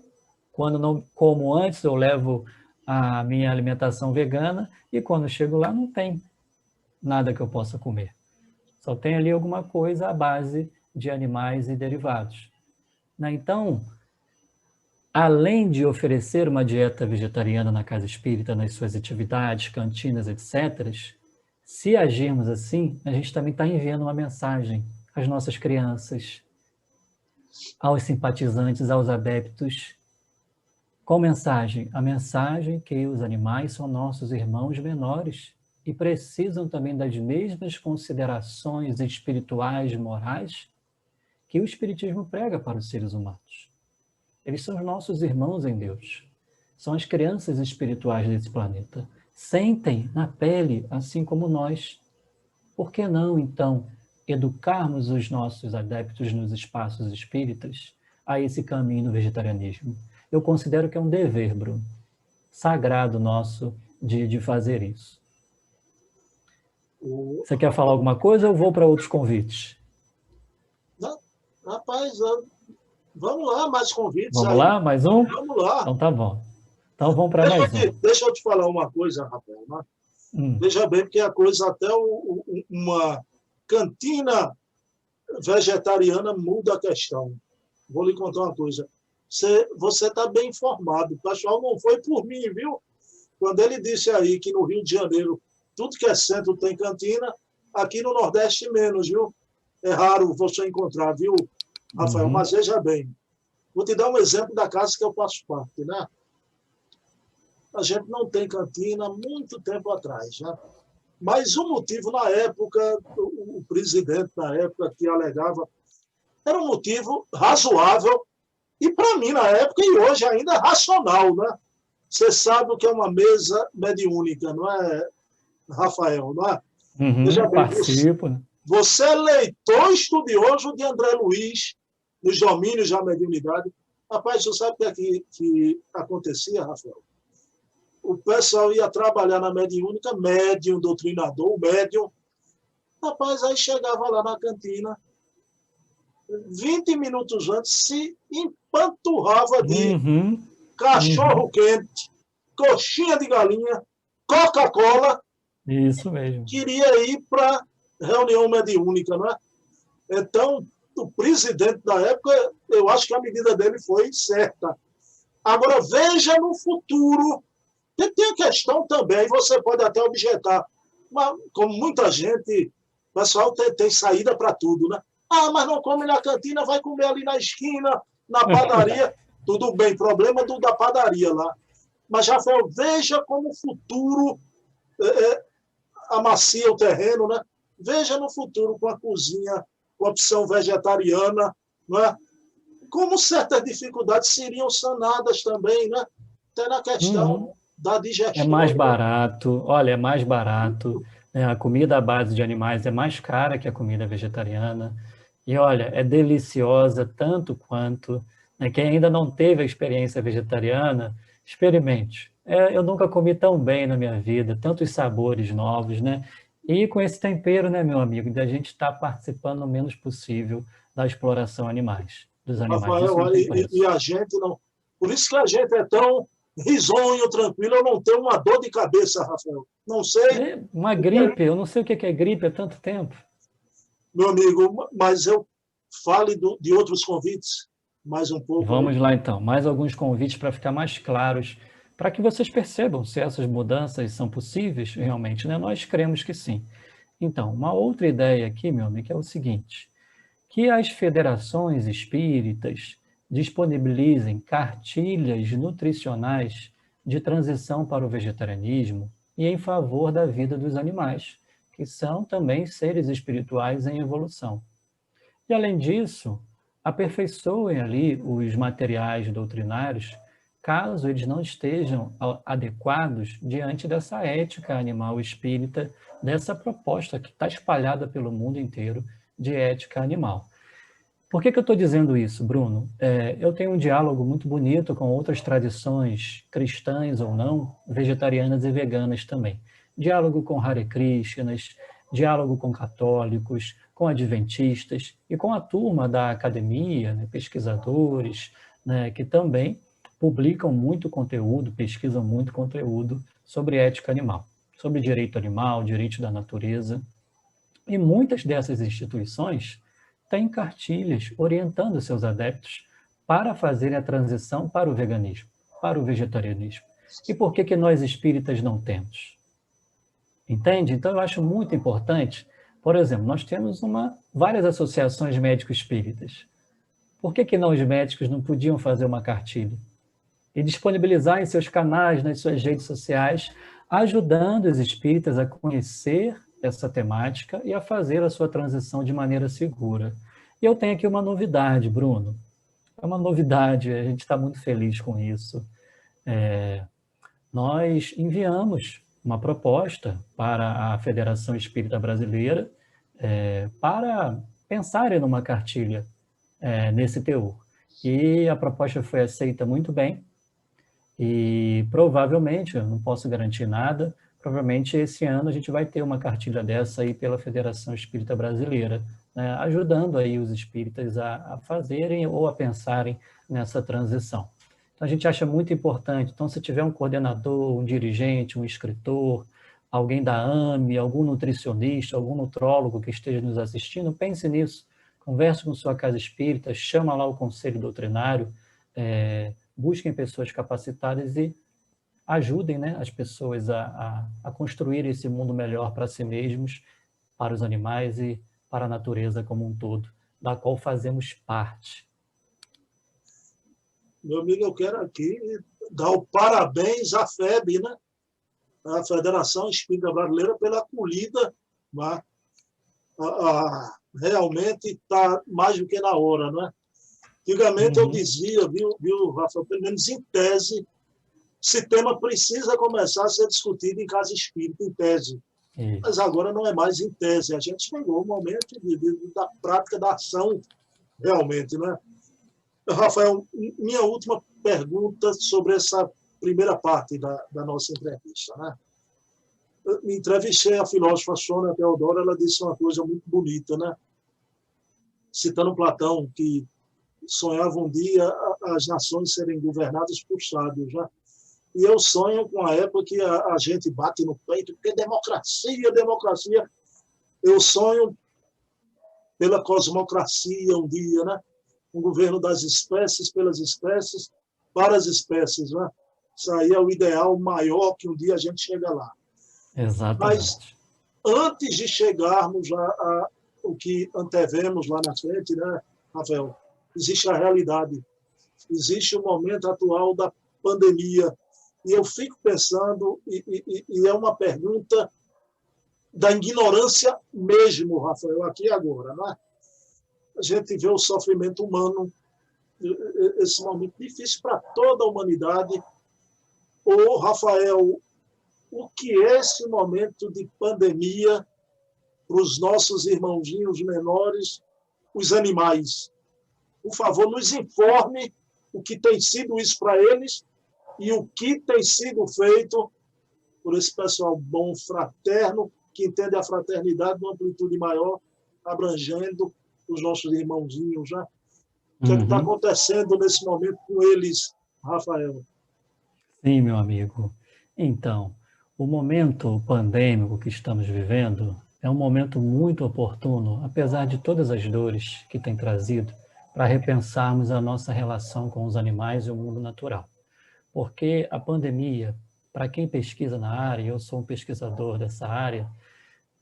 Quando não como antes, eu levo a minha alimentação vegana e quando chego lá não tem nada que eu possa comer. Só tem ali alguma coisa à base de animais e derivados. Né? Então, além de oferecer uma dieta vegetariana na casa espírita, nas suas atividades, cantinas, etc., se agirmos assim, a gente também está enviando uma mensagem às nossas crianças, aos simpatizantes, aos adeptos. Qual mensagem? A mensagem que os animais são nossos irmãos menores e precisam também das mesmas considerações espirituais, morais, que o Espiritismo prega para os seres humanos. Eles são os nossos irmãos em Deus. São as crianças espirituais desse planeta. Sentem na pele, assim como nós. Por que não, então, educarmos os nossos adeptos nos espaços espíritas a esse caminho do vegetarianismo? Eu considero que é um dever, Bruno, sagrado nosso de fazer isso. Você quer falar alguma coisa ou eu vou para outros convites? Não, rapaz, vamos lá, mais convites. Vamos aí. lá, mais um? Vamos lá. Então tá bom. Então vamos para mais um. Deixa eu te falar uma coisa, Rafael. Né? Veja bem, porque a coisa até uma cantina vegetariana muda a questão. Vou lhe contar uma coisa. Você está bem informado. O pessoal não foi por mim, viu? Quando ele disse aí que no Rio de Janeiro tudo que é centro tem cantina, aqui no Nordeste menos, viu? É raro você encontrar, viu, Rafael? Mas veja bem, vou te dar um exemplo da casa que eu faço parte, né? A gente não tem cantina há muito tempo atrás, né? Mas o motivo, na época, o presidente, na época, que alegava, era um motivo razoável e, para mim, na época, e hoje ainda racional, né? Você sabe o que é uma mesa mediúnica, não é, Rafael? Não é? Veja bem, participo. Você é leitor estudioso de André Luiz, nos domínios da mediunidade. Rapaz, você sabe o que acontecia, Rafael? O pessoal ia trabalhar na mediúnica, médium, doutrinador, médium. Rapaz, aí chegava lá na cantina, 20 minutos antes, se empanturrava de cachorro quente, coxinha de galinha, Coca-Cola. Isso mesmo. Queria ir para reunião mediúnica, não é? Então, o presidente da época, eu acho que a medida dele foi certa. Agora, veja no futuro. Tem a questão também, você pode até objetar, mas, como muita gente, o pessoal tem saída para tudo, né? Ah, mas não come na cantina, vai comer ali na esquina, na padaria. Tudo bem, problema da padaria lá. Mas, Rafael, veja como o futuro amacia o terreno, né? Veja no futuro com a cozinha, com a opção vegetariana, não é? Como certas dificuldades seriam sanadas também, né? Até na questão da digestão. É mais barato, olha, é mais barato. Né? A comida à base de animais é mais cara que a comida vegetariana. E olha, é deliciosa tanto quanto. Né? Quem ainda não teve a experiência vegetariana, experimente. Eu nunca comi tão bem na minha vida, tantos sabores novos, né? E com esse tempero, né, meu amigo, da gente estar participando o menos possível da exploração dos animais. Rafael, e a gente não... Por isso que a gente é tão risonho, tranquilo. Eu não tenho uma dor de cabeça, Rafael. Não sei... Uma gripe, eu não sei o que é gripe há tanto tempo. Meu amigo, mas eu fale de outros convites mais um pouco. Vamos lá, então. Mais alguns convites para ficar mais claros, para que vocês percebam se essas mudanças são possíveis realmente, né? Nós cremos que sim. Então, uma outra ideia aqui, meu amigo, é o seguinte, que as federações espíritas disponibilizem cartilhas nutricionais de transição para o vegetarianismo e em favor da vida dos animais, que são também seres espirituais em evolução. E, além disso, aperfeiçoem ali os materiais doutrinários, caso eles não estejam adequados diante dessa ética animal espírita, dessa proposta que está espalhada pelo mundo inteiro de ética animal. Por que eu estou dizendo isso, Bruno? Eu tenho um diálogo muito bonito com outras tradições cristãs ou não, vegetarianas e veganas também. Diálogo com Hare Krishnas, diálogo com católicos, com adventistas e com a turma da academia, né, pesquisadores, né, que também publicam muito conteúdo, pesquisam muito conteúdo sobre ética animal, sobre direito animal, direito da natureza. E muitas dessas instituições têm cartilhas orientando seus adeptos para fazerem a transição para o veganismo, para o vegetarianismo. E por que que nós espíritas não temos? Entende? Então, eu acho muito importante, por exemplo, nós temos várias associações médico-espíritas. Por que que não os médicos não podiam fazer uma cartilha e disponibilizar em seus canais, nas suas redes sociais, ajudando os espíritas a conhecer essa temática e a fazer a sua transição de maneira segura? E eu tenho aqui uma novidade, Bruno. É uma novidade, a gente está muito feliz com isso. Nós enviamos uma proposta para a Federação Espírita Brasileira para pensarem numa cartilha nesse teor. E a proposta foi aceita muito bem e provavelmente, eu não posso garantir nada, provavelmente esse ano a gente vai ter uma cartilha dessa aí pela Federação Espírita Brasileira, né, ajudando aí os espíritas a fazerem ou a pensarem nessa transição. Então, a gente acha muito importante. Então, se tiver um coordenador, um dirigente, um escritor, alguém da AME, algum nutricionista, algum nutrólogo que esteja nos assistindo, pense nisso. Converse com sua casa espírita, chama lá o conselho doutrinário, busquem pessoas capacitadas e ajudem, né, as pessoas a construir esse mundo melhor para si mesmos, para os animais e para a natureza como um todo, da qual fazemos parte. Meu amigo, eu quero aqui dar o parabéns à FEB, né? A Federação Espírita Brasileira, pela acolhida. Né? Realmente está mais do que na hora. Né? Antigamente eu dizia, viu, Rafael, pelo menos em tese, esse tema precisa começar a ser discutido em casa espírita, em tese. Mas agora não é mais em tese. A gente chegou ao momento da prática, da ação, realmente, né? Rafael, minha última pergunta sobre essa primeira parte da nossa entrevista. Né? Eu me entrevistei a filósofa Sônia Teodoro, ela disse uma coisa muito bonita, né? Citando Platão, que sonhava um dia as nações serem governadas por sábios. Né? E eu sonho com a época que a gente bate no peito, porque democracia, democracia. Eu sonho pela cosmocracia um dia, né? Um governo das espécies, pelas espécies, para as espécies. Né? Isso aí é o ideal maior que um dia a gente chega lá. Exatamente. Mas antes de chegarmos a o que antevemos lá na frente, né, Rafael, existe a realidade. Existe o momento atual da pandemia. E eu fico pensando, e é uma pergunta da ignorância mesmo, Rafael, aqui e agora, né? A gente vê o sofrimento humano, esse momento difícil para toda a humanidade. Ô, Rafael, o que é esse momento de pandemia para os nossos irmãozinhos menores, os animais? Por favor, nos informe o que tem sido isso para eles e o que tem sido feito por esse pessoal bom, fraterno, que entende a fraternidade numa amplitude maior, abrangendo os nossos irmãozinhos. Né? O que é que está acontecendo nesse momento com eles, Rafael? Sim, meu amigo. Então, o momento pandêmico que estamos vivendo é um momento muito oportuno, apesar de todas as dores que tem trazido, para repensarmos a nossa relação com os animais e o mundo natural. Porque a pandemia, para quem pesquisa na área, eu sou um pesquisador dessa área,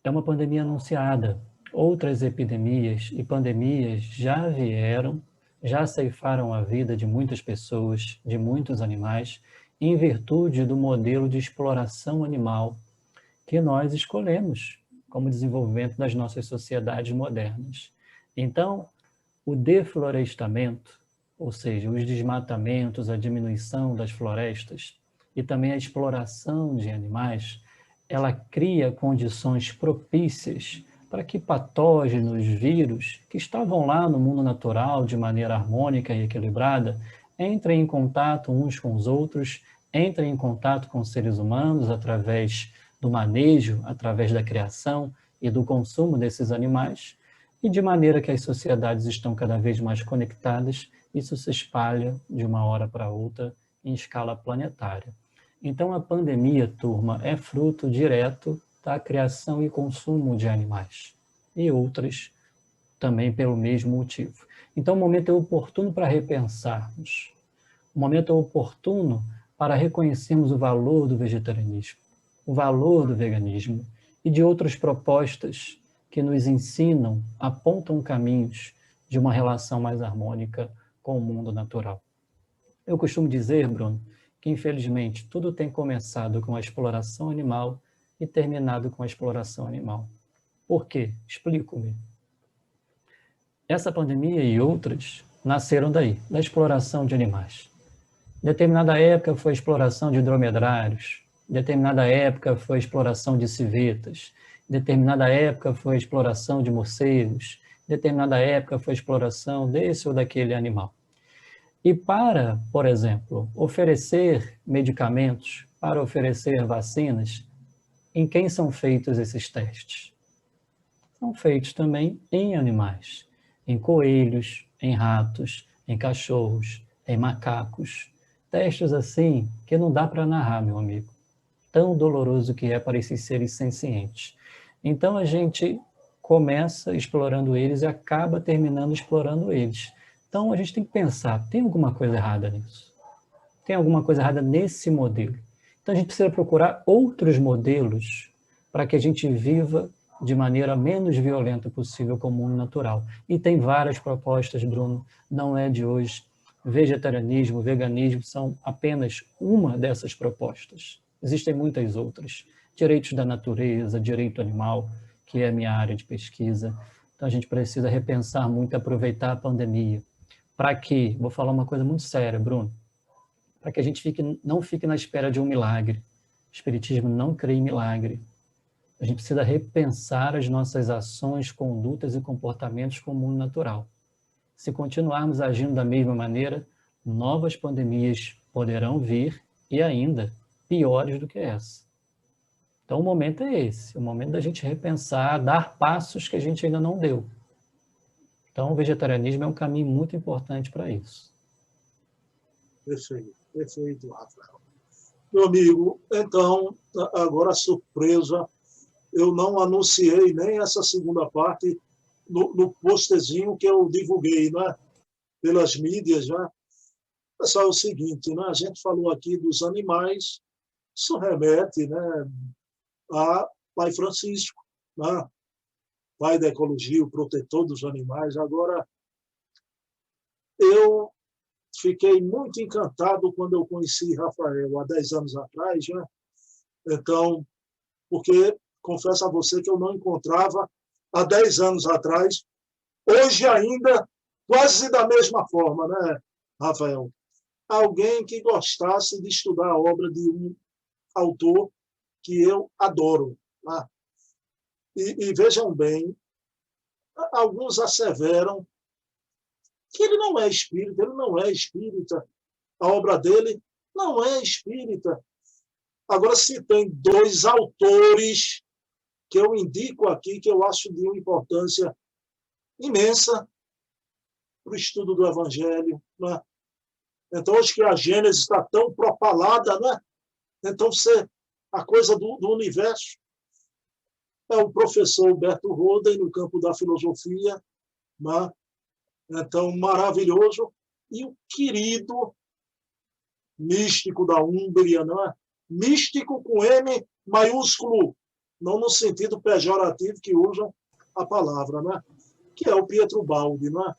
é uma pandemia anunciada. Outras epidemias e pandemias já vieram, já ceifaram a vida de muitas pessoas, de muitos animais, em virtude do modelo de exploração animal que nós escolhemos como desenvolvimento das nossas sociedades modernas. Então, o deflorestamento, ou seja, os desmatamentos, a diminuição das florestas e também a exploração de animais, ela cria condições propícias para que patógenos, vírus, que estavam lá no mundo natural de maneira harmônica e equilibrada, entrem em contato uns com os outros, entrem em contato com os seres humanos através do manejo, através da criação e do consumo desses animais, e de maneira que as sociedades estão cada vez mais conectadas, isso se espalha de uma hora para outra em escala planetária. Então, a pandemia, turma, é fruto direto da criação e consumo de animais. e outras também pelo mesmo motivo. Então, o momento é oportuno para repensarmos. O momento é oportuno para reconhecermos o valor do vegetarianismo, o valor do veganismo e de outras propostas que nos ensinam, apontam caminhos de uma relação mais harmônica com o mundo natural. Eu costumo dizer, Bruno, que infelizmente tudo tem começado com a exploração animal e terminado com a exploração animal. Por quê? Explico-me. Essa pandemia e outras nasceram daí, da exploração de animais. Em determinada época foi a exploração de dromedários, em determinada época foi a exploração de civetas, em determinada época foi a exploração de morcegos, em determinada época foi a exploração desse ou daquele animal. E para, por exemplo, oferecer medicamentos, para oferecer vacinas, em quem são feitos esses testes? São feitos também em animais, em coelhos, em ratos, em cachorros, em macacos. Testes assim que não dá para narrar, meu amigo. Tão doloroso que é para esses seres sencientes. Então a gente começa explorando eles e acaba terminando explorando eles. Então a gente tem que pensar, tem alguma coisa errada nisso? Tem alguma coisa errada nesse modelo? Então a gente precisa procurar outros modelos para que a gente viva de maneira menos violenta possível com o mundo natural. E tem várias propostas, Bruno, não é de hoje. Vegetarianismo, veganismo são apenas uma dessas propostas. Existem muitas outras. Direitos da natureza, direito animal, que é a minha área de pesquisa. Então a gente precisa repensar muito e aproveitar a pandemia. Para que, vou falar uma coisa muito séria, Bruno, para que a gente não fique na espera de um milagre. O Espiritismo não crê em milagre. A gente precisa repensar as nossas ações, condutas e comportamentos com o mundo natural. Se continuarmos agindo da mesma maneira, novas pandemias poderão vir e ainda piores do que essa. Então o momento é esse, o momento da gente repensar, dar passos que a gente ainda não deu. Então o vegetarianismo é um caminho muito importante para isso. Perfeito, Rafael. Meu amigo, então, agora a surpresa, eu não anunciei nem essa segunda parte no posterzinho que eu divulguei, né, pelas mídias. Né? Pessoal, é o seguinte, né, a gente falou aqui dos animais, isso remete, né, a Pai Francisco, né, pai da ecologia, o protetor dos animais. Agora, eu fiquei muito encantado quando eu conheci Rafael há 10 anos atrás, né? Então, porque confesso a você que eu não encontrava há 10 anos atrás, hoje ainda quase da mesma forma, né, Rafael? Alguém que gostasse de estudar a obra de um autor que eu adoro. Né? E vejam bem, alguns asseveram que ele não é espírita, a obra dele não é espírita. Agora, se tem dois autores que eu indico aqui, que eu acho de uma importância imensa para o estudo do Evangelho. Né? Então, hoje que a Gênesis está tão propalada, né? Então, a coisa do universo é o professor Humberto Roden, no campo da filosofia, né? Então, maravilhoso. E o querido místico da Úmbria, não é? Místico com M maiúsculo, não no sentido pejorativo que usam a palavra, né? Que é o Pietro Baldi. Né?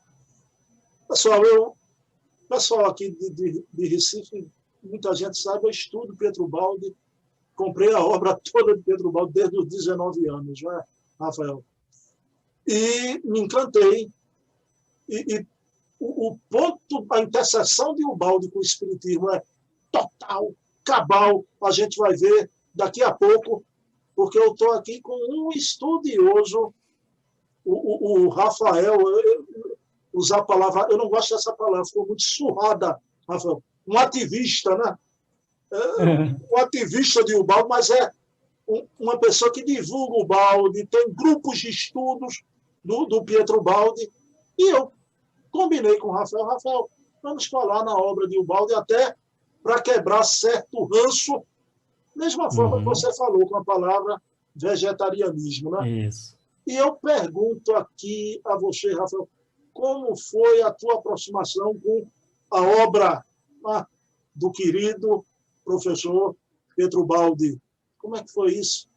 Pessoal aqui de Recife, muita gente sabe, eu estudo Pietro Baldi, comprei a obra toda de Pietro Baldi desde os 19 anos, não é, Rafael? E me encantei. E o ponto, a interseção de Ubaldi com o Espiritismo é total, cabal. A gente vai ver daqui a pouco, porque eu estou aqui com um estudioso, o Rafael, usar a palavra, eu não gosto dessa palavra, ficou muito surrada, Rafael. Um ativista, né? Um ativista de Ubaldi, mas é uma pessoa que divulga o Baldi, tem grupos de estudos do Pietro Baldi, e eu combinei com o Rafael, vamos falar na obra de Ubaldi até para quebrar certo ranço, mesma forma que você falou com a palavra vegetarianismo, né? Isso. E eu pergunto aqui a você, Rafael, como foi a tua aproximação com a obra do querido professor Pietro Baldi? Como é que foi isso?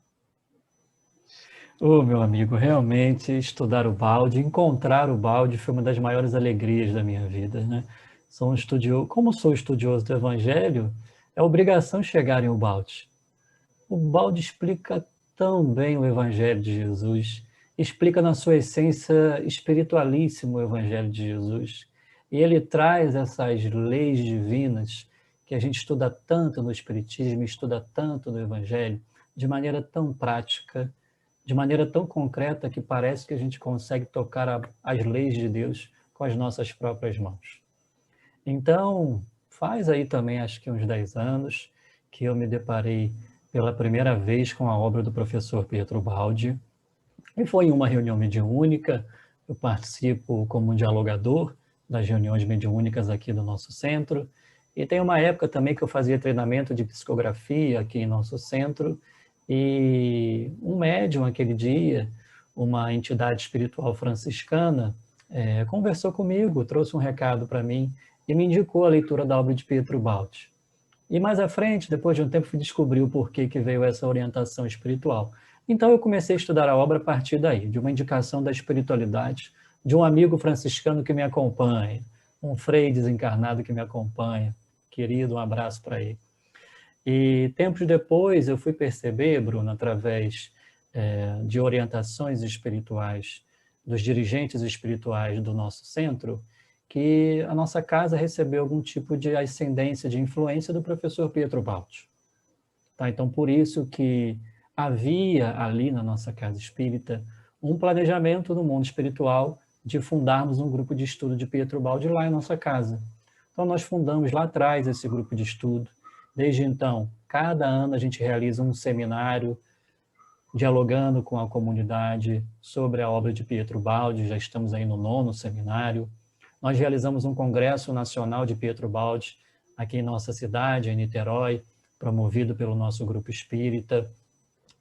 Meu amigo, realmente estudar o Baldi, encontrar o Baldi foi uma das maiores alegrias da minha vida, né? Como sou estudioso do Evangelho, é obrigação chegar em o Baldi. O Baldi explica tão bem o Evangelho de Jesus, explica na sua essência espiritualíssimo o Evangelho de Jesus. E ele traz essas leis divinas que a gente estuda tanto no Espiritismo, estuda tanto no Evangelho, de maneira tão prática, de maneira tão concreta que parece que a gente consegue tocar as leis de Deus com as nossas próprias mãos. Então, faz aí também, acho que uns 10 anos, que eu me deparei pela primeira vez com a obra do professor Pietro Baldi, e foi em uma reunião mediúnica. Eu participo como um dialogador das reuniões mediúnicas aqui do nosso centro, e tem uma época também que eu fazia treinamento de psicografia aqui em nosso centro, e um médium aquele dia, uma entidade espiritual franciscana, conversou comigo, trouxe um recado para mim e me indicou a leitura da obra de Pietro Baldi. E mais à frente, depois de um tempo, fui descobrir o porquê que veio essa orientação espiritual. Então eu comecei a estudar a obra a partir daí, de uma indicação da espiritualidade, de um amigo franciscano que me acompanha, um frei desencarnado que me acompanha, querido, um abraço para ele. E tempos depois eu fui perceber, Bruno, através de orientações espirituais dos dirigentes espirituais do nosso centro, que a nossa casa recebeu algum tipo de ascendência, de influência do professor Pietro Baldi. Tá? Então, por isso que havia ali na nossa casa espírita um planejamento no mundo espiritual de fundarmos um grupo de estudo de Pietro Baldi lá em nossa casa. Então, nós fundamos lá atrás esse grupo de estudo. Desde então, cada ano a gente realiza um seminário dialogando com a comunidade sobre a obra de Pietro Baldi, já estamos aí no 9º seminário. Nós realizamos um congresso nacional de Pietro Baldi aqui em nossa cidade, em Niterói, promovido pelo nosso grupo espírita.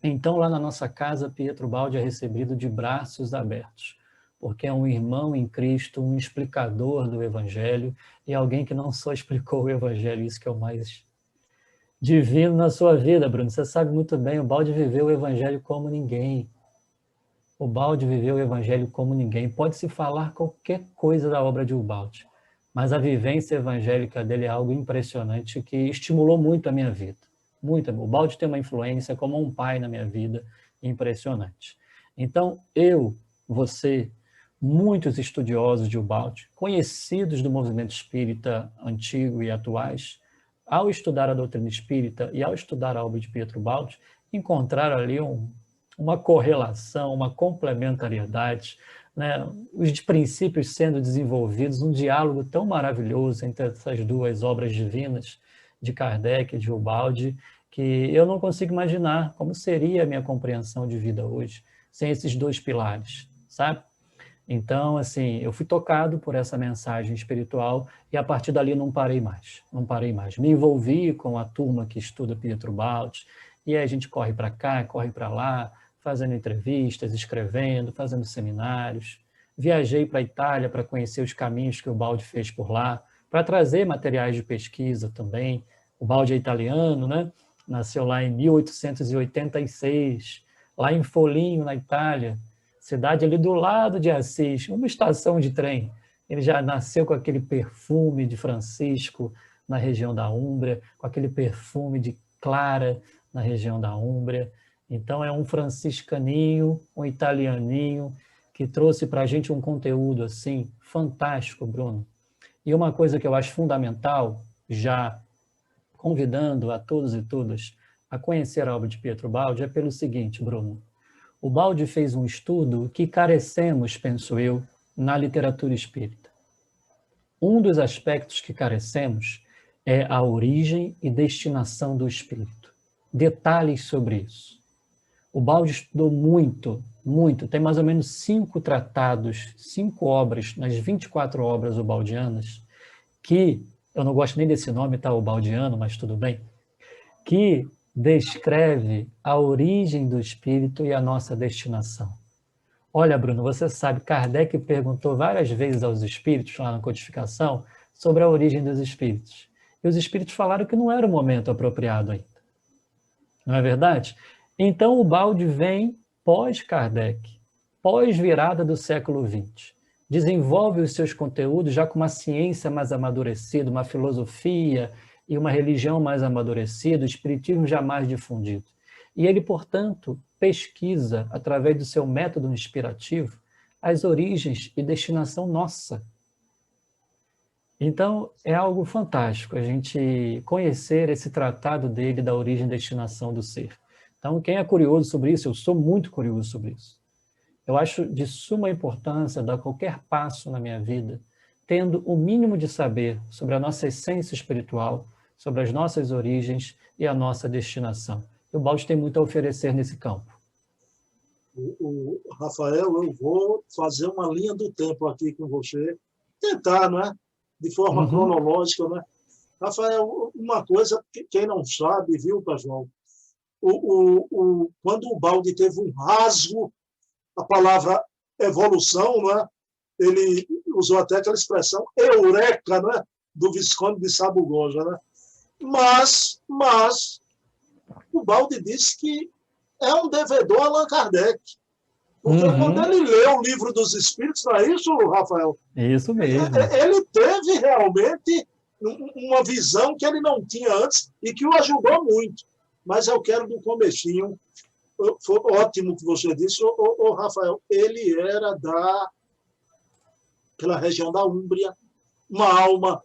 Então, lá na nossa casa, Pietro Baldi é recebido de braços abertos, porque é um irmão em Cristo, um explicador do Evangelho, e alguém que não só explicou o Evangelho, isso que é o mais divino na sua vida, Bruno. Você sabe muito bem, o Baldi viveu o Evangelho como ninguém. O Baldi viveu o Evangelho como ninguém. Pode-se falar qualquer coisa da obra de Ubaldi, mas a vivência evangélica dele é algo impressionante que estimulou muito a minha vida. Muito. O Baldi tem uma influência como um pai na minha vida impressionante. Então, você, muitos estudiosos de Ubaldi, conhecidos do movimento espírita antigo e atuais, ao estudar a doutrina espírita e ao estudar a obra de Pietro Baldi, encontraram ali uma correlação, uma complementariedade, né? Os princípios sendo desenvolvidos, um diálogo tão maravilhoso entre essas duas obras divinas de Kardec e de Ubaldi, que eu não consigo imaginar como seria a minha compreensão de vida hoje sem esses dois pilares, sabe? Então, assim, eu fui tocado por essa mensagem espiritual e a partir dali não parei mais, não parei mais. Me envolvi com a turma que estuda Pietro Baldi, e aí a gente corre para cá, corre para lá, fazendo entrevistas, escrevendo, fazendo seminários. Viajei para a Itália para conhecer os caminhos que o Baldi fez por lá, para trazer materiais de pesquisa também. O Baldi é italiano, né? Nasceu lá em 1886, lá em Foligno, na Itália, cidade ali do lado de Assis, uma estação de trem. Ele já nasceu com aquele perfume de Francisco na região da Úmbria, com aquele perfume de Clara na região da Úmbria. Então é um franciscaninho, um italianinho, que trouxe para a gente um conteúdo assim fantástico, Bruno. E uma coisa que eu acho fundamental, já convidando a todos e todas a conhecer a obra de Pietro Baldi, é pelo seguinte, Bruno. O Baldi fez um estudo que carecemos, penso eu, na literatura espírita. Um dos aspectos que carecemos é a origem e destinação do espírito. Detalhes sobre isso. O Baldi estudou muito, muito, tem mais ou menos 5 tratados, 5 obras, nas 24 obras ubaldianas, que, eu não gosto nem desse nome, tá, ubaldiano, mas tudo bem, que descreve a origem do espírito e a nossa destinação. Olha, Bruno, você sabe, Kardec perguntou várias vezes aos espíritos, lá na codificação, sobre a origem dos espíritos. E os espíritos falaram que não era o momento apropriado ainda. Não é verdade? Então, o balde vem pós-Kardec, pós-virada do século XX. Desenvolve os seus conteúdos já com uma ciência mais amadurecida, uma filosofia e uma religião mais amadurecida, o espiritismo já mais difundido. E ele, portanto, pesquisa, através do seu método inspirativo, as origens e destinação nossa. Então, é algo fantástico a gente conhecer esse tratado dele da origem e destinação do ser. Então, quem é curioso sobre isso, eu sou muito curioso sobre isso. Eu acho de suma importância dar qualquer passo na minha vida, tendo o mínimo de saber sobre a nossa essência espiritual, sobre as nossas origens e a nossa destinação. E o balde tem muito a oferecer nesse campo. O Rafael, eu vou fazer uma linha do tempo aqui com você, tentar, não é? De forma cronológica, né? Rafael, uma coisa que quem não sabe, viu, pessoal? Quando o balde teve um rasgo, a palavra evolução, né? Ele usou até aquela expressão eureka, né? Do Visconde de Sabugosa, né? Mas o balde disse que é um devedor a Allan Kardec. Porque quando ele leu o Livro dos Espíritos, não é isso, Rafael? Isso mesmo. Ele teve realmente uma visão que ele não tinha antes e que o ajudou muito. Mas eu quero do comecinho. Foi ótimo que você disse, Rafael. Ele era daquela região da Úmbria, uma alma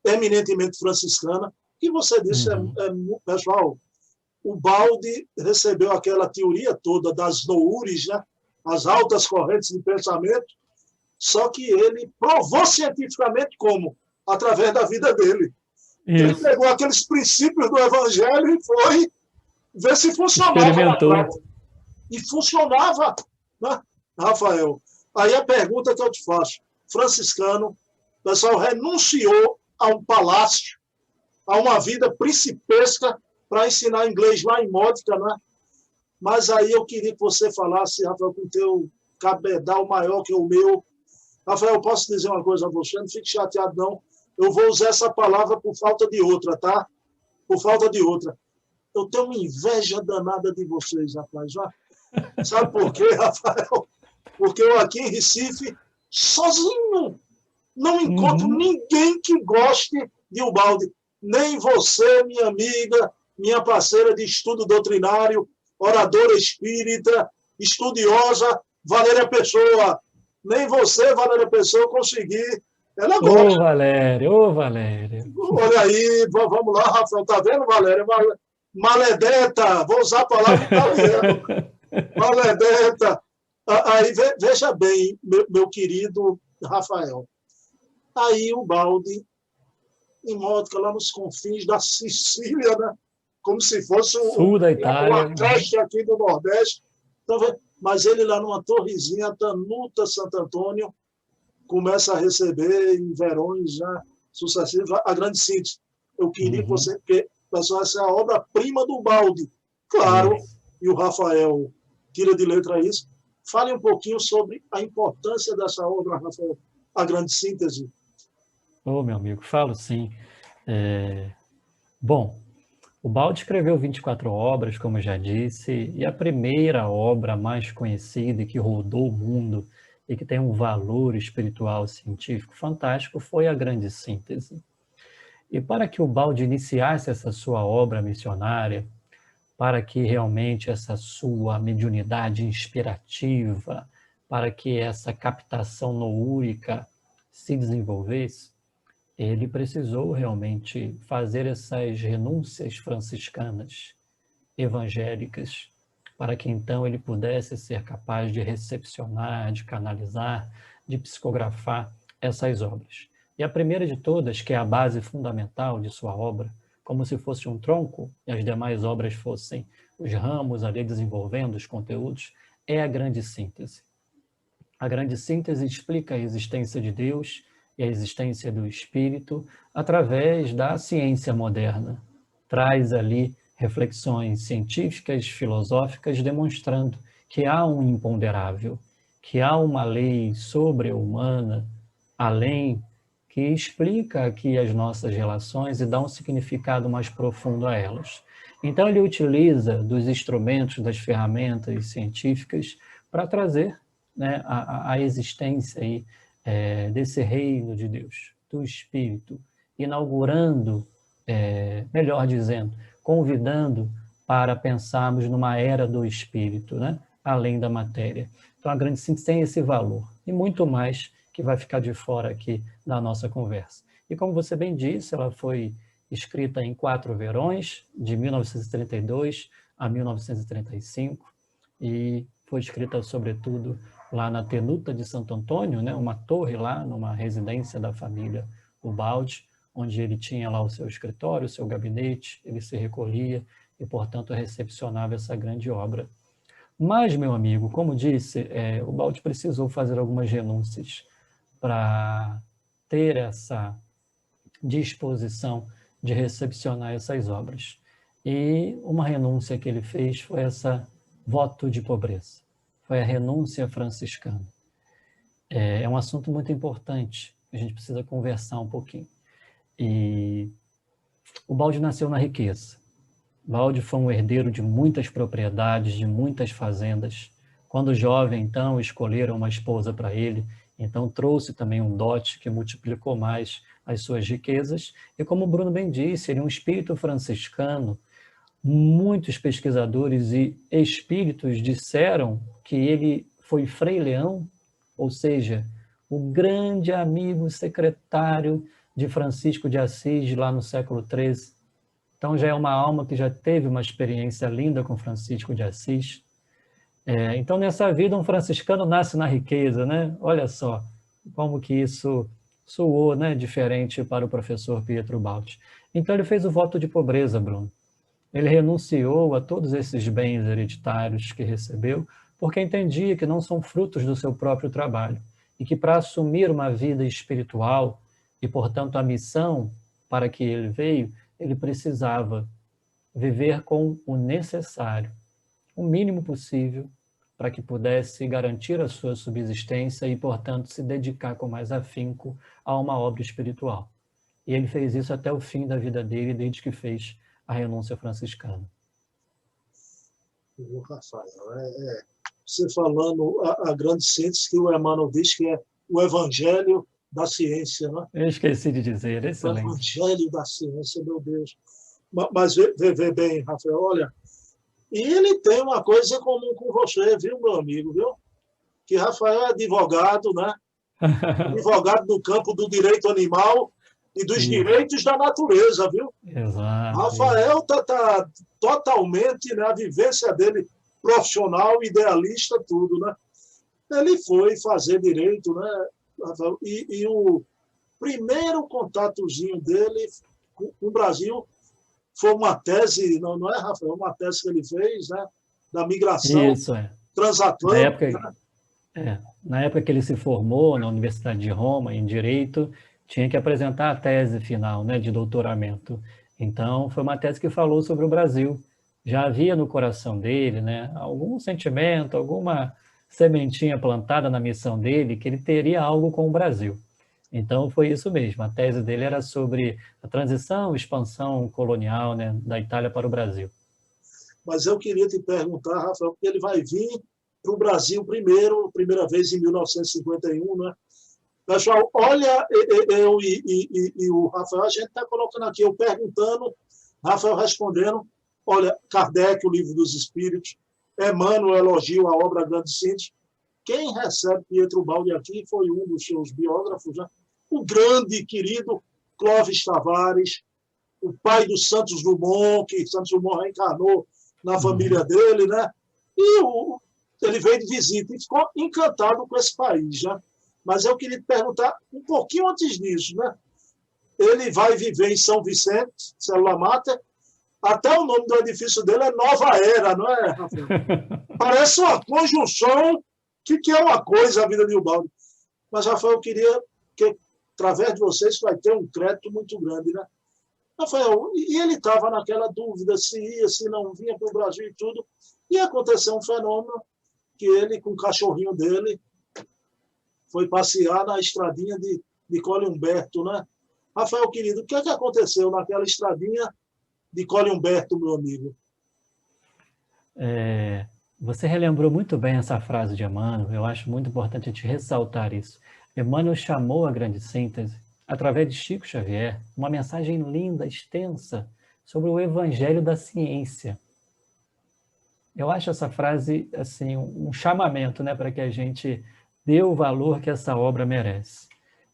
eminentemente franciscana, que você disse, pessoal, o balde recebeu aquela teoria toda das noures, né? As altas correntes de pensamento, só que ele provou cientificamente como? Através da vida dele. Isso. Ele pegou aqueles princípios do Evangelho e foi ver se funcionava. Experimentou. E funcionava, né, Rafael? Aí a pergunta que eu te faço, franciscano, o pessoal renunciou a um palácio, a uma vida principesca para ensinar inglês lá em Módica, né? Mas aí eu queria que você falasse, Rafael, com o teu cabedal maior que o meu. Rafael, eu posso dizer uma coisa a você? Não fique chateado, não. Eu vou usar essa palavra por falta de outra, tá? Por falta de outra. Eu tenho uma inveja danada de vocês, rapaz. Já. Sabe por quê, Rafael? Porque eu aqui em Recife, sozinho, não encontro ninguém que goste de Ubaldi. Nem você, minha amiga, minha parceira de estudo doutrinário, oradora espírita, estudiosa, Valéria Pessoa. Nem você, Valéria Pessoa, conseguir. Ela gosta. Ô, Valéria. Olha aí, vamos lá, Rafael. Tá vendo, Valéria? Maledetta. Vou usar a palavra italiana. Maledetta. Aí, veja bem, meu querido Rafael. Aí o balde, em Módica, lá nos confins da Sicília, né? Como se fosse sul da Itália, uma creche aqui do Nordeste. Então, mas ele lá numa torrezinha, Tanuta Santo Antônio, começa a receber em verões já sucessivos a grande síntese. Eu queria que você... Porque, pessoal, essa é a obra-prima do balde. Claro, e o Rafael tira de letra isso. Fale um pouquinho sobre a importância dessa obra, Rafael, a grande síntese. Ô, meu amigo, falo sim. Bom, o balde escreveu 24 obras, como eu já disse, e a primeira obra mais conhecida e que rodou o mundo e que tem um valor espiritual científico fantástico foi a Grande Síntese. E para que o balde iniciasse essa sua obra missionária, para que realmente essa sua mediunidade inspirativa, para que essa captação noúrica se desenvolvesse, ele precisou realmente fazer essas renúncias franciscanas, evangélicas, para que então ele pudesse ser capaz de recepcionar, de canalizar, de psicografar essas obras. E a primeira de todas, que é a base fundamental de sua obra, como se fosse um tronco e as demais obras fossem os ramos ali desenvolvendo os conteúdos, é a Grande Síntese. A Grande Síntese explica a existência de Deus e a existência do Espírito através da ciência moderna. Traz ali reflexões científicas, filosóficas, demonstrando que há um imponderável, que há uma lei sobre-humana, além, que explica aqui as nossas relações e dá um significado mais profundo a elas. Então, ele utiliza dos instrumentos, das ferramentas científicas para trazer, né, a existência aí, desse reino de Deus, do Espírito, inaugurando, melhor dizendo, convidando para pensarmos numa era do Espírito, né, além da matéria. Então, a grande síntese tem esse valor, e muito mais que vai ficar de fora aqui da nossa conversa. E como você bem disse, ela foi escrita em 4 verões, de 1932 a 1935, e foi escrita, sobretudo, lá na Tenuta de Santo Antônio, né, uma torre lá, numa residência da família Ubaldi, onde ele tinha lá o seu escritório, o seu gabinete, ele se recolhia e, portanto, recepcionava essa grande obra. Mas, meu amigo, como disse, Ubaldi precisou fazer algumas renúncias para ter essa disposição de recepcionar essas obras. E uma renúncia que ele fez foi essa voto de pobreza, foi a renúncia franciscana. É um assunto muito importante, a gente precisa conversar um pouquinho. E Ubaldi nasceu na riqueza. Ubaldi foi um herdeiro de muitas propriedades, de muitas fazendas. Quando jovem, então, escolheram uma esposa para ele, então trouxe também um dote que multiplicou mais as suas riquezas. E como o Bruno bem disse, ele é um espírito franciscano. Muitos pesquisadores e espíritos disseram que ele foi Frei Leão, ou seja, o grande amigo secretário de Francisco de Assis lá no século XIII. Então já é uma alma que já teve uma experiência linda com Francisco de Assis. Então nessa vida um franciscano nasce na riqueza, né? Olha só como que isso soou, né, diferente para o professor Pietro Ubaldi. Então ele fez o voto de pobreza, Bruno. Ele renunciou a todos esses bens hereditários que recebeu, porque entendia que não são frutos do seu próprio trabalho, e que para assumir uma vida espiritual, e portanto a missão para que ele veio, ele precisava viver com o necessário, o mínimo possível, para que pudesse garantir a sua subsistência e, portanto, se dedicar com mais afinco a uma obra espiritual. E ele fez isso até o fim da vida dele, desde que fez a renúncia franciscana. Rafael, você falando a grande síntese que o Emmanuel diz que é o evangelho da ciência, né? Eu esqueci de dizer, excelente. O evangelho da ciência, meu Deus. Mas vê bem, Rafael, olha, e ele tem uma coisa comum com você, viu, meu amigo, viu? Que Rafael é advogado, né? Advogado no campo do direito animal e dos direitos da natureza, viu? Exato. Rafael está totalmente, né, a vivência dele profissional, idealista, tudo, né? Ele foi fazer direito, né, Rafael? E o primeiro contatozinho dele com o Brasil foi uma tese, não é, Rafael? Uma tese que ele fez, né, da migração transatlântica. Na época que ele se formou na Universidade de Roma, em Direito, tinha que apresentar a tese final, né, de doutoramento. Então, foi uma tese que falou sobre o Brasil. Já havia no coração dele, né, algum sentimento, alguma sementinha plantada na missão dele, que ele teria algo com o Brasil. Então, foi isso mesmo. A tese dele era sobre a transição, expansão colonial, né, da Itália para o Brasil. Mas eu queria te perguntar, Rafael, porque ele vai vir para o Brasil primeira vez em 1951, né? Pessoal, olha, eu e o Rafael, a gente está colocando aqui, eu perguntando, Rafael respondendo, olha, Kardec, o Livro dos Espíritos, Emmanuel elogio a obra Grande Síntese. Quem recebe Pietro Ubaldi aqui foi um dos seus biógrafos, né? O grande, querido Clóvis Tavares, o pai do Santos Dumont, que Santos Dumont reencarnou na família dele, né? E ele veio de visita e ficou encantado com esse país, né? Mas eu queria te perguntar um pouquinho antes disso, né? Ele vai viver em São Vicente, Célula Máter, até o nome do edifício dele é Nova Era, não é, Rafael? Parece uma conjunção que é uma coisa a vida de Ubaldi. Mas, Rafael, eu queria que, através de vocês, vai ter um crédito muito grande, né? Rafael, e ele estava naquela dúvida se ia, se não vinha para o Brasil e tudo, e aconteceu um fenômeno que ele, com o cachorrinho dele, foi passear na estradinha de Colle Humberto, né? Rafael, querido, o que é que aconteceu naquela estradinha de Colle Humberto, meu amigo? Você relembrou muito bem essa frase de Emmanuel, eu acho muito importante a gente ressaltar isso. Emmanuel chamou a grande síntese, através de Chico Xavier, uma mensagem linda, extensa, sobre o evangelho da ciência. Eu acho essa frase assim um chamamento, né, para que a gente dê o valor que essa obra merece.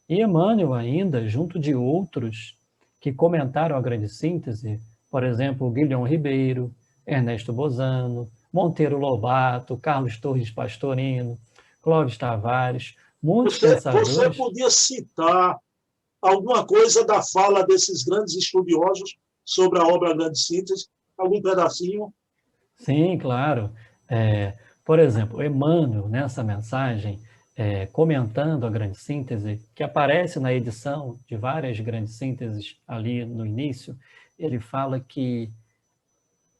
E Emmanuel ainda, junto de outros que comentaram a grande síntese, por exemplo, Guilhom Ribeiro, Ernesto Bozano, Monteiro Lobato, Carlos Torres Pastorino, Clóvis Tavares, muitos Você pensadores. podia citar alguma coisa da fala desses grandes estudiosos sobre a obra Grande Síntese? Algum pedacinho? Sim, claro. Por exemplo, Emmanuel, nessa mensagem, comentando a grande síntese, que aparece na edição de várias grandes sínteses ali no início, ele fala que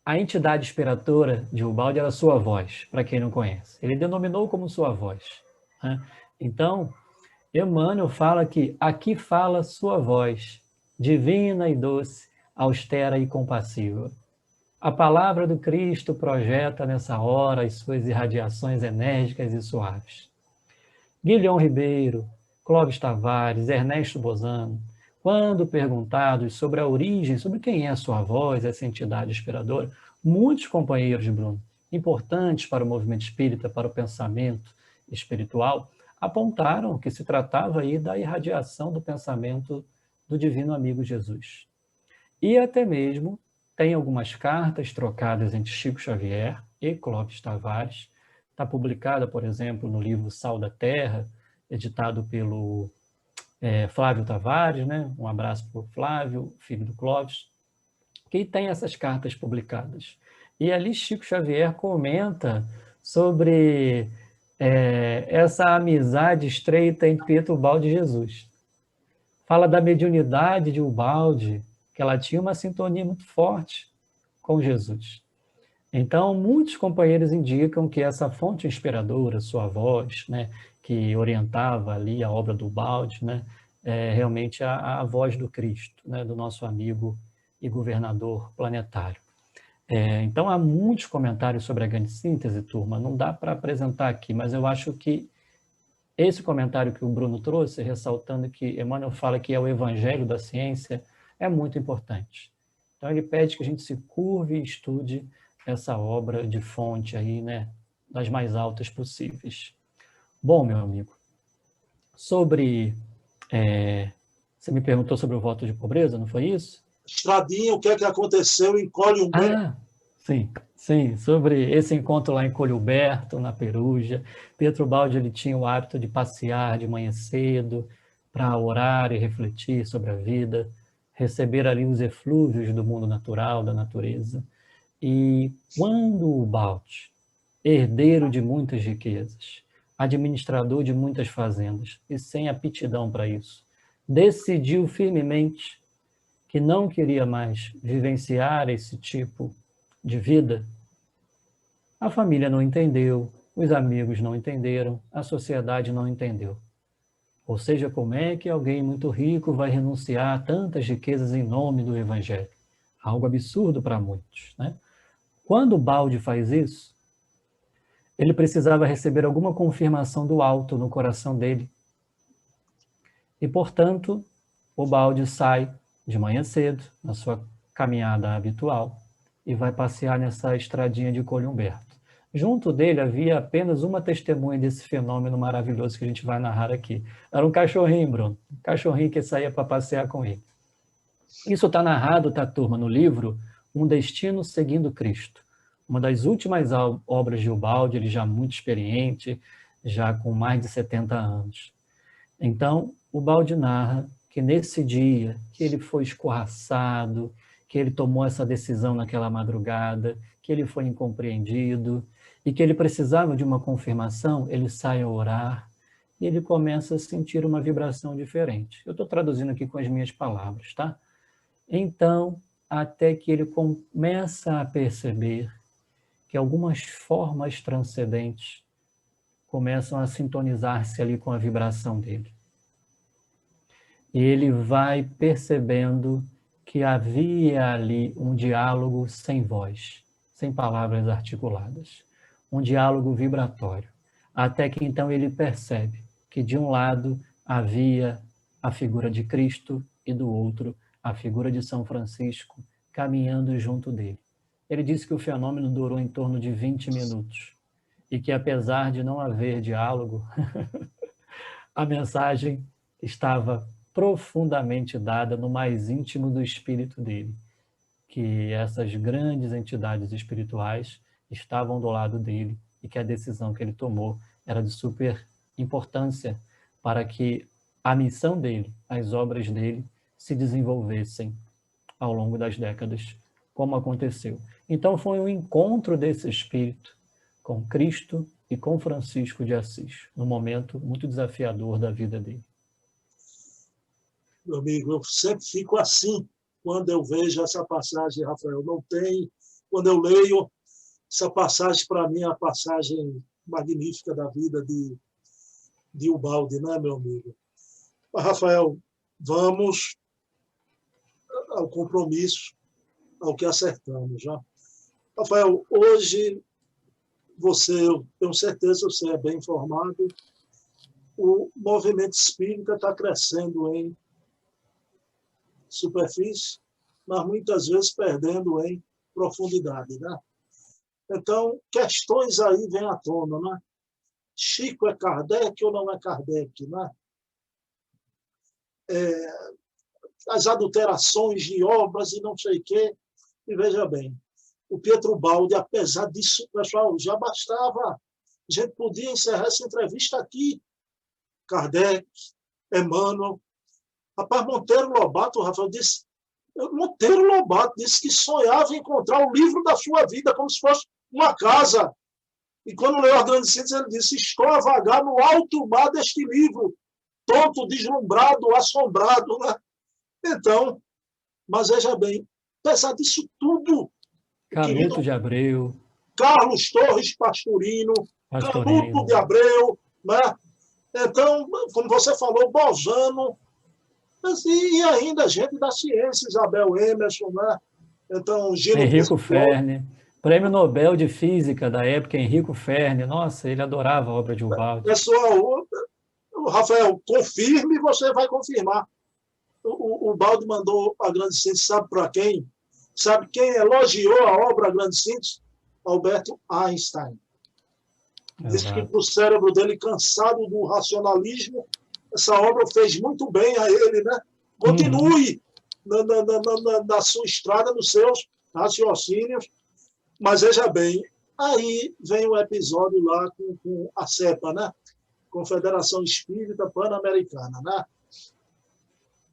a entidade inspiradora de Ubaldi era sua voz, para quem não conhece. Ele denominou como sua voz, né? Então, Emmanuel fala que aqui fala sua voz, divina e doce, austera e compassiva. A palavra do Cristo projeta nessa hora as suas irradiações enérgicas e suaves. Guilhom Ribeiro, Clóvis Tavares, Ernesto Bozano, quando perguntados sobre a origem, sobre quem é a sua voz, essa entidade inspiradora, muitos companheiros, Bruno, importantes para o movimento espírita, para o pensamento espiritual, apontaram que se tratava aí da irradiação do pensamento do divino amigo Jesus. E até mesmo tem algumas cartas trocadas entre Chico Xavier e Clóvis Tavares. Está publicada, por exemplo, no livro Sal da Terra, editado pelo Flávio Tavares, né? Um abraço para o Flávio, filho do Clóvis, que tem essas cartas publicadas. E ali Chico Xavier comenta sobre essa amizade estreita entre Pietro Ubaldi e Jesus. Fala da mediunidade de Ubaldi, que ela tinha uma sintonia muito forte com Jesus. Então, muitos companheiros indicam que essa fonte inspiradora, sua voz, né, que orientava ali a obra do Ubaldi, né, é realmente a voz do Cristo, né, do nosso amigo e governador planetário. Então, há muitos comentários sobre a grande síntese, turma, não dá para apresentar aqui, mas eu acho que esse comentário que o Bruno trouxe, ressaltando que Emmanuel fala que é o evangelho da ciência, é muito importante. Então, ele pede que a gente se curve e estude essa obra de fonte aí, né, das mais altas possíveis. Bom, meu amigo, sobre... você me perguntou sobre o voto de pobreza, não foi isso? Estradinha, o que é que aconteceu em Colle Humberto? Sim, sobre esse encontro lá em Colhuberto, na Perugia. Pietro Baldi ele tinha o hábito de passear de manhã cedo para orar e refletir sobre a vida, receber ali os eflúvios do mundo natural, da natureza. E quando o Baldi, herdeiro de muitas riquezas, administrador de muitas fazendas e sem aptidão para isso, decidiu firmemente que não queria mais vivenciar esse tipo de vida, a família não entendeu, os amigos não entenderam, a sociedade não entendeu. Ou seja, como é que alguém muito rico vai renunciar a tantas riquezas em nome do Evangelho? Algo absurdo para muitos, né? Quando o Baldi faz isso, ele precisava receber alguma confirmação do alto no coração dele. E, portanto, o Baldi sai de manhã cedo, na sua caminhada habitual, e vai passear nessa estradinha de Colle Humberto. Junto dele havia apenas uma testemunha desse fenômeno maravilhoso que a gente vai narrar aqui. Era um cachorrinho, Bruno. Um cachorrinho que saía para passear com ele. Isso está narrado, tá, turma, no livro Um Destino Seguindo Cristo. Uma das últimas obras de Ubaldi, ele já muito experiente, já com mais de 70 anos. Então, Ubaldi narra que nesse dia que ele foi escorraçado, que ele tomou essa decisão naquela madrugada, que ele foi incompreendido e que ele precisava de uma confirmação, ele sai a orar e ele começa a sentir uma vibração diferente. Eu estou traduzindo aqui com as minhas palavras, tá? Então, até que ele começa a perceber que algumas formas transcendentes começam a sintonizar-se ali com a vibração dele. E ele vai percebendo que havia ali um diálogo sem voz, sem palavras articuladas, um diálogo vibratório, até que então ele percebe que de um lado havia a figura de Cristo e do outro a figura de São Francisco caminhando junto dele. Ele disse que o fenômeno durou em torno de 20 minutos e que, apesar de não haver diálogo, a mensagem estava profundamente dada no mais íntimo do espírito dele, que essas grandes entidades espirituais estavam do lado dele e que a decisão que ele tomou era de super importância para que a missão dele, as obras dele, se desenvolvessem ao longo das décadas, como aconteceu. Então foi um encontro desse espírito com Cristo e com Francisco de Assis, num momento muito desafiador da vida dele. Meu amigo, eu sempre fico assim quando eu vejo essa passagem, Rafael. Não tem, quando eu leio essa passagem, para mim, é a passagem magnífica da vida de Ubaldi, né, meu amigo? Mas, Rafael, vamos ao compromisso, ao que acertamos, já. Rafael, hoje você, eu tenho certeza, você é bem informado, o movimento espírita está crescendo em superfície, mas muitas vezes perdendo em profundidade, né? Então, questões aí vêm à tona, né? Chico é Kardec ou não é Kardec, né? As adulterações de obras e não sei o quê. E veja bem, o Pietro Baldi, apesar disso, pessoal, já bastava. A gente podia encerrar essa entrevista aqui. Kardec, Emmanuel. Rapaz, Monteiro Lobato, Rafael, disse... Monteiro Lobato disse que sonhava encontrar o livro da sua vida, como se fosse uma casa. E quando leu a Grande Síntese, ele disse: estou a vagar no alto mar deste livro, tonto, deslumbrado, assombrado. Né? Então, mas veja bem, apesar disso tudo, Canuto de Abreu, Carlos Torres Pastorino, Canuto de Abreu, né? Então, como você falou, Bolzano, e ainda gente da ciência, Isabel Emerson, né? Então, Enrico Fermi, Prêmio Nobel de Física da época, Enrico Fermi. Nossa, ele adorava a obra de Ubaldi. Pessoal, Rafael, confirme e você vai confirmar. O Ubaldi mandou a Grande Síntese, sabe para quem? Sabe quem elogiou a obra Grande Síntese? Albert Einstein. Disse que para o cérebro dele, cansado do racionalismo, essa obra fez muito bem a ele, né? Continue na sua estrada, nos seus raciocínios. Mas veja bem, aí vem o episódio lá com a CEPA, né? Confederação Espírita Pan-Americana, né?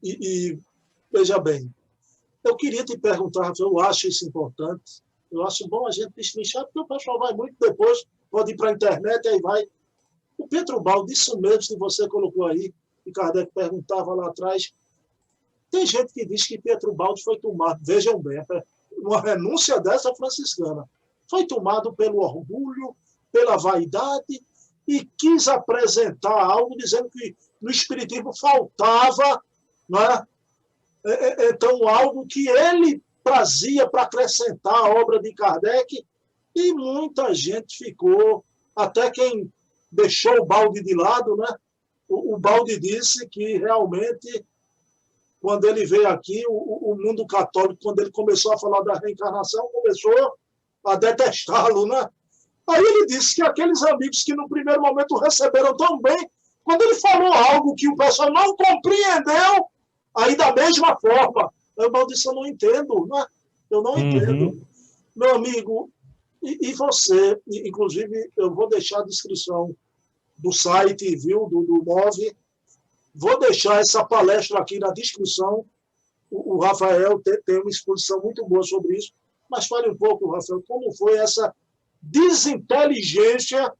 E veja bem, eu queria te perguntar, eu acho isso importante, eu acho bom a gente destrinchar, porque o pessoal vai muito depois, pode ir para a internet, aí vai. O Pietro Baldi, isso mesmo que você colocou aí, que Kardec perguntava lá atrás, tem gente que diz que Pietro Baldi foi tomado, vejam bem, uma renúncia dessa franciscana, foi tomado pelo orgulho, pela vaidade, e quis apresentar algo dizendo que no Espiritismo faltava, não é? Então, algo que ele trazia para acrescentar a obra de Kardec, e muita gente ficou, até quem deixou o Baldi de lado, né? O Baldi disse que realmente, quando ele veio aqui, o mundo católico, quando ele começou a falar da reencarnação, começou a detestá-lo, né? Aí ele disse que aqueles amigos que no primeiro momento receberam tão bem, quando ele falou algo que o pessoal não compreendeu, aí da mesma forma, eu disse, eu não entendo, né? Eu não entendo. Meu amigo, e você, inclusive, eu vou deixar a descrição do site, viu, do MOVE, vou deixar essa palestra aqui na descrição, o Rafael tem uma exposição muito boa sobre isso, mas fale um pouco, Rafael, como foi essa desinteligência,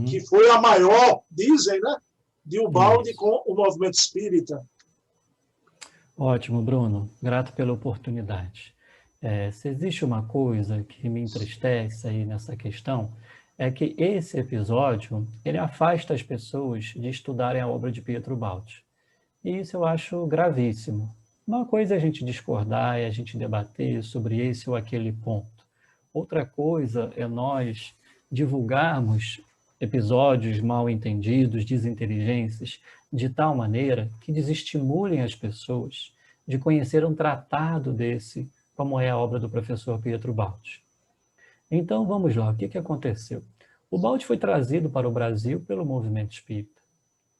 que foi a maior, dizem, né, de Ubaldi com o movimento espírita. Ótimo, Bruno. Grato pela oportunidade. Se existe uma coisa que me entristece aí nessa questão, é que esse episódio, ele afasta as pessoas de estudarem a obra de Pietro Baldi. E isso eu acho gravíssimo. Uma coisa é a gente discordar, é a gente debater sobre esse ou aquele ponto. Outra coisa é nós divulgarmos episódios mal entendidos, desinteligências, de tal maneira que desestimulem as pessoas de conhecer um tratado desse, como é a obra do professor Pietro Baldi. Então, vamos lá, o que aconteceu? O Baldi foi trazido para o Brasil pelo movimento espírita,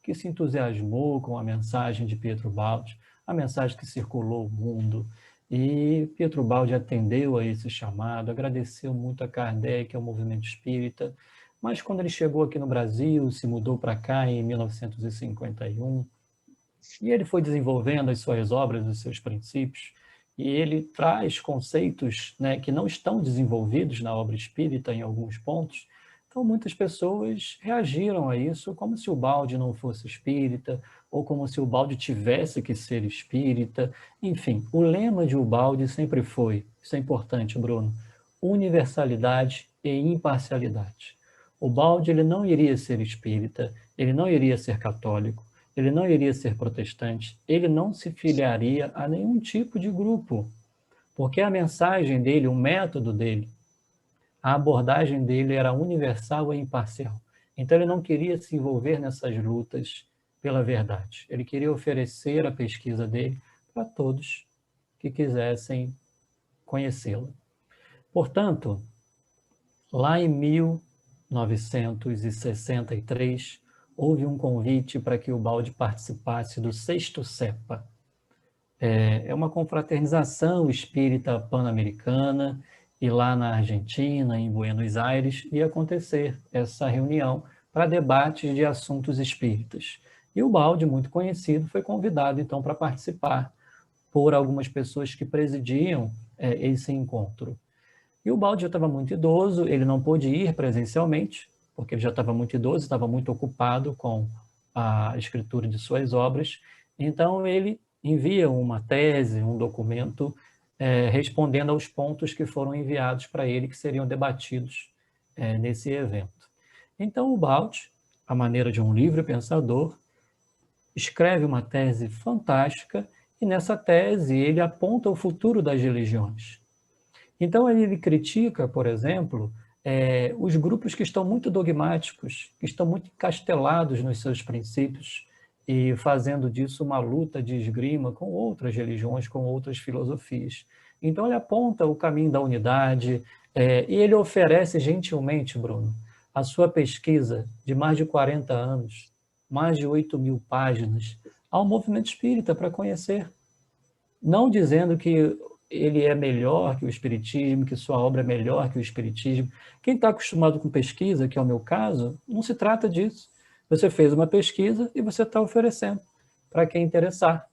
que se entusiasmou com a mensagem de Pietro Baldi, a mensagem que circulou o mundo, e Pietro Baldi atendeu a esse chamado, agradeceu muito a Kardec, ao movimento espírita, mas quando ele chegou aqui no Brasil, se mudou para cá em 1951, e ele foi desenvolvendo as suas obras, os seus princípios, e ele traz conceitos, né, que não estão desenvolvidos na obra espírita em alguns pontos. Então, muitas pessoas reagiram a isso como se o Baldi não fosse espírita, ou como se o Baldi tivesse que ser espírita. Enfim, o lema de Ubaldi sempre foi, isso é importante, Bruno, universalidade e imparcialidade. O Baldi, ele não iria ser espírita, ele não iria ser católico, ele não iria ser protestante, ele não se filiaria a nenhum tipo de grupo, porque a mensagem dele, o método dele, a abordagem dele era universal e imparcial. Então ele não queria se envolver nessas lutas pela verdade. Ele queria oferecer a pesquisa dele para todos que quisessem conhecê-la. Portanto, lá em 1963, houve um convite para que o Baldi participasse do 6º CEPA. É uma confraternização espírita pan-americana, e lá na Argentina, em Buenos Aires, ia acontecer essa reunião para debates de assuntos espíritas. E o Baldi, muito conhecido, foi convidado, então, para participar por algumas pessoas que presidiam esse encontro. E o Baldi já estava muito idoso, ele não pôde ir presencialmente, porque ele já estava muito idoso, estava muito ocupado com a escritura de suas obras. Então, ele envia uma tese, um documento, respondendo aos pontos que foram enviados para ele, que seriam debatidos nesse evento. Então, o Baldi, à maneira de um livre pensador, escreve uma tese fantástica, e nessa tese ele aponta o futuro das religiões. Então, ele critica, por exemplo, os grupos que estão muito dogmáticos, que estão muito encastelados nos seus princípios e fazendo disso uma luta de esgrima com outras religiões, com outras filosofias. Então, ele aponta o caminho da unidade e ele oferece gentilmente, Bruno, a sua pesquisa de mais de 40 anos, mais de 8.000 páginas, ao movimento espírita para conhecer. Não dizendo que ele é melhor que o espiritismo, que sua obra é melhor que o espiritismo. Quem está acostumado com pesquisa, que é o meu caso, não se trata disso. Você fez uma pesquisa e você está oferecendo para quem interessar.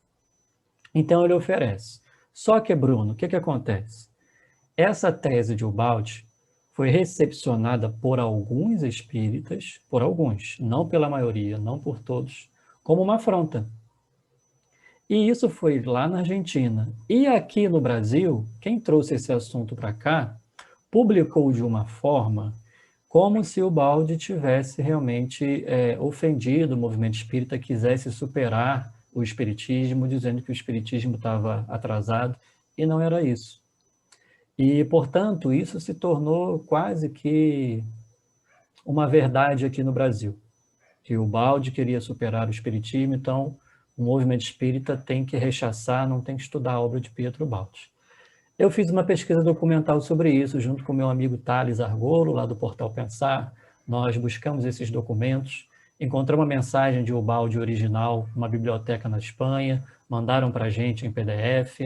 Então ele oferece. Só que, Bruno, o que acontece? Essa tese de Ubaldi foi recepcionada por alguns espíritas, por alguns, não pela maioria, não por todos, como uma afronta. E isso foi lá na Argentina. E aqui no Brasil, quem trouxe esse assunto para cá, publicou de uma forma como se o Baldi tivesse realmente ofendido o movimento espírita, quisesse superar o espiritismo, dizendo que o espiritismo estava atrasado, e não era isso. E, portanto, isso se tornou quase que uma verdade aqui no Brasil, que o Baldi queria superar o espiritismo, então o movimento espírita tem que rechaçar, não tem que estudar a obra de Pietro Baldi. Eu fiz uma pesquisa documental sobre isso, junto com meu amigo Thales Argolo, lá do Portal Pensar. Nós buscamos esses documentos, encontramos uma mensagem de Ubaldi original, uma biblioteca na Espanha, mandaram para a gente em PDF,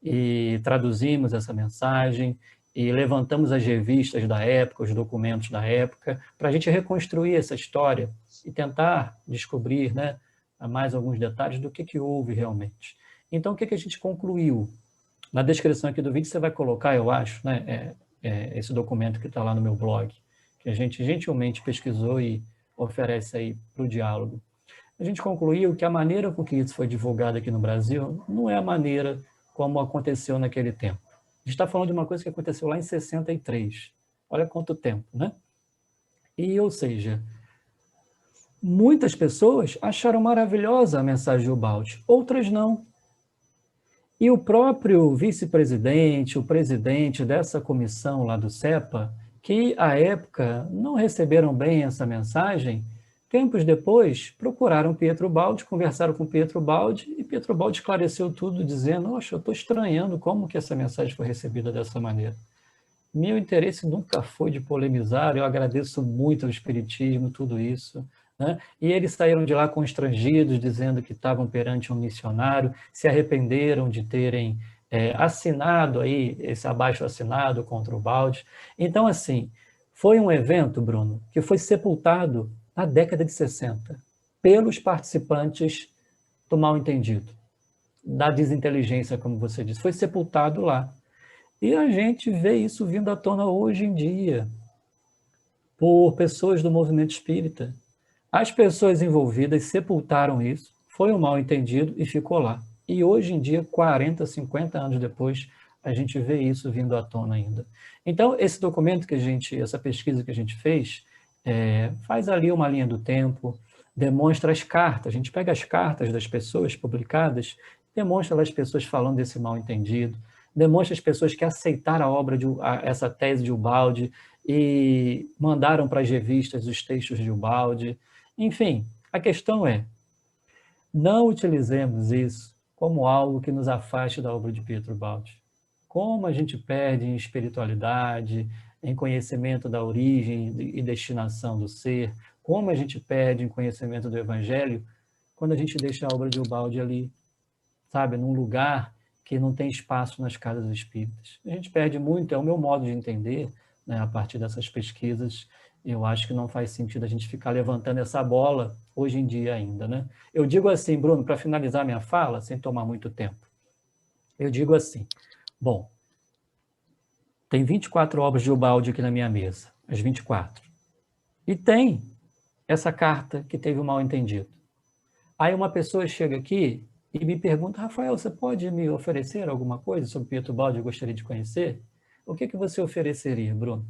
e traduzimos essa mensagem, e levantamos as revistas da época, os documentos da época, para a gente reconstruir essa história e tentar descobrir, né, mais alguns detalhes do que houve realmente. Então, o que a gente concluiu? Na descrição aqui do vídeo você vai colocar, eu acho, né, esse documento que está lá no meu blog, que a gente gentilmente pesquisou e oferece aí para o diálogo. A gente concluiu que a maneira com que isso foi divulgado aqui no Brasil não é a maneira como aconteceu naquele tempo. A gente está falando de uma coisa que aconteceu lá em 63. Olha quanto tempo, né? E, ou seja, muitas pessoas acharam maravilhosa a mensagem de Ubaldi, outras não. E o próprio vice-presidente, o presidente dessa comissão lá do CEPA, que à época não receberam bem essa mensagem, tempos depois procuraram Pietro Baldi, conversaram com Pietro Baldi, e Pietro Baldi esclareceu tudo, dizendo: "Nossa, eu estou estranhando como que essa mensagem foi recebida dessa maneira. Meu interesse nunca foi de polemizar, eu agradeço muito ao Espiritismo, tudo isso." Né? E eles saíram de lá constrangidos, dizendo que estavam perante um missionário, se arrependeram de terem assinado aí esse abaixo-assinado contra o Baldi. Então, assim, foi um evento, Bruno, que foi sepultado na década de 60 pelos participantes do mal-entendido, da desinteligência, como você disse. Foi sepultado lá. E a gente vê isso vindo à tona hoje em dia, por pessoas do movimento espírita. As pessoas envolvidas sepultaram isso, foi um mal-entendido e ficou lá. E hoje em dia, 40, 50 anos depois, a gente vê isso vindo à tona ainda. Então, esse documento que essa pesquisa que a gente fez, faz ali uma linha do tempo, demonstra as cartas, a gente pega as cartas das pessoas publicadas, demonstra as pessoas falando desse mal-entendido, demonstra as pessoas que aceitaram essa tese de Ubaldi e mandaram para as revistas os textos de Ubaldi. Enfim, a questão é, não utilizemos isso como algo que nos afaste da obra de Pietro Baldi. Como a gente perde em espiritualidade, em conhecimento da origem e destinação do ser, como a gente perde em conhecimento do Evangelho, quando a gente deixa a obra de Ubaldi ali, sabe, num lugar que não tem espaço nas casas espíritas. A gente perde muito, é o meu modo de entender, né, a partir dessas pesquisas. Eu acho que não faz sentido a gente ficar levantando essa bola hoje em dia ainda, né? Eu digo assim, Bruno, para finalizar minha fala, sem tomar muito tempo, eu digo assim, bom, tem 24 obras de Ubaldi aqui na minha mesa, as 24. E tem essa carta que teve um mal-entendido. Aí uma pessoa chega aqui e me pergunta: Rafael, você pode me oferecer alguma coisa sobre Pietro Baldi? Eu gostaria de conhecer. O que você ofereceria, Bruno?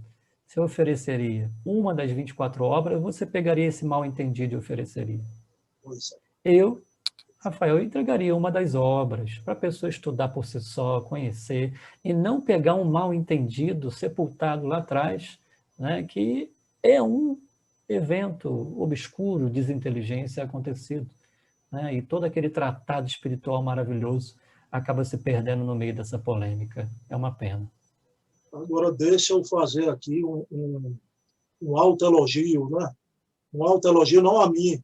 Se eu ofereceria uma das 24 obras, você pegaria esse mal-entendido e ofereceria. Eu, Rafael, entregaria uma das obras para a pessoa estudar por si só, conhecer, e não pegar um mal-entendido sepultado lá atrás, né, que é um evento obscuro, desinteligência acontecido. Né, e todo aquele tratado espiritual maravilhoso acaba se perdendo no meio dessa polêmica. É uma pena. Agora, deixa eu fazer aqui um autoelogio, né? Um autoelogio não a mim,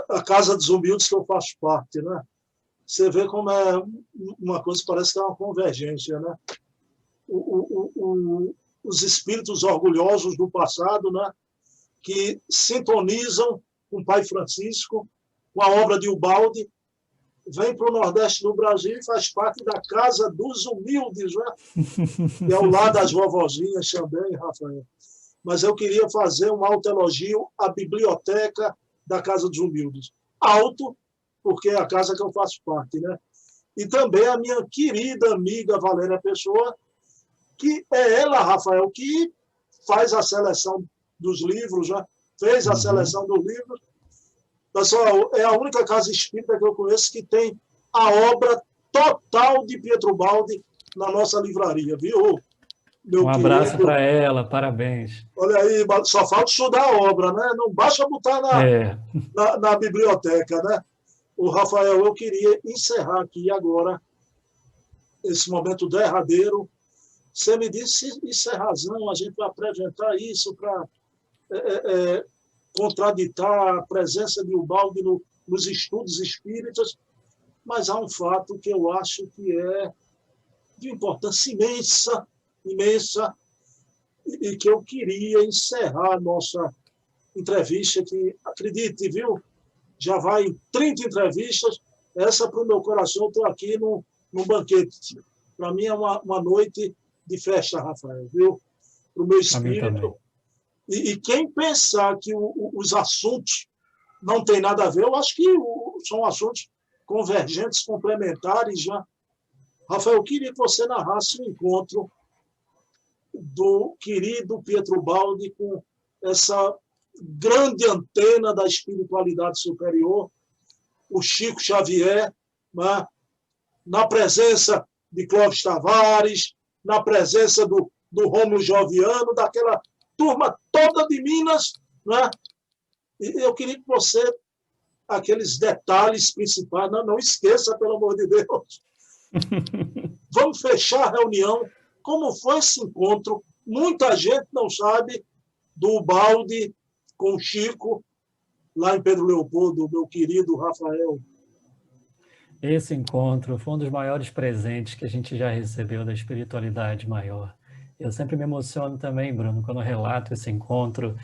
a Casa dos Humildes que eu faço parte, né? Você vê como é uma coisa que parece que é uma convergência, né? Os espíritos orgulhosos do passado, né? Que sintonizam com o Pai Francisco, com a obra de Ubaldi, vem para o Nordeste do Brasil e faz parte da Casa dos Humildes, né? Que é ao lado das vovozinhas também, Rafael. Mas eu queria fazer um autoelogio à biblioteca da Casa dos Humildes. Alto, porque é a casa que eu faço parte, né? E também a minha querida amiga Valéria Pessoa, que é ela, Rafael, que faz a seleção dos livros, né? Fez a seleção dos livros. Pessoal, é a única casa espírita que eu conheço que tem a obra total de Pietro Baldi na nossa livraria, viu? Um abraço para ela, parabéns. Olha aí, só falta estudar a obra, né? Não basta botar na biblioteca, né? O Rafael, eu queria encerrar aqui agora esse momento derradeiro. Você me disse, isso é razão, a gente vai apresentar isso para contraditar a presença de Ubaldi nos estudos espíritas, mas há um fato que eu acho que é de importância imensa, imensa, e que eu queria encerrar a nossa entrevista, que, acredite, viu, já vai em 30 entrevistas, essa para o meu coração, eu estou aqui num banquete. Para mim é uma noite de festa, Rafael, viu? Para o meu espírito. E quem pensar que os assuntos não têm nada a ver, eu acho que são assuntos convergentes, complementares. Já. Rafael, eu queria que você narrasse o encontro do querido Pietro Baldi com essa grande antena da espiritualidade superior, o Chico Xavier, né? Na presença de Clóvis Tavares, na presença do Rômulo Joviano, daquela turma toda de Minas, né? E eu queria que você, aqueles detalhes principais, não esqueça, pelo amor de Deus. Vamos fechar a reunião. Como foi esse encontro? Muita gente não sabe do Ubaldi com o Chico, lá em Pedro Leopoldo, meu querido Rafael. Esse encontro foi um dos maiores presentes que a gente já recebeu da espiritualidade maior. Eu sempre me emociono também, Bruno, quando eu relato esse encontro.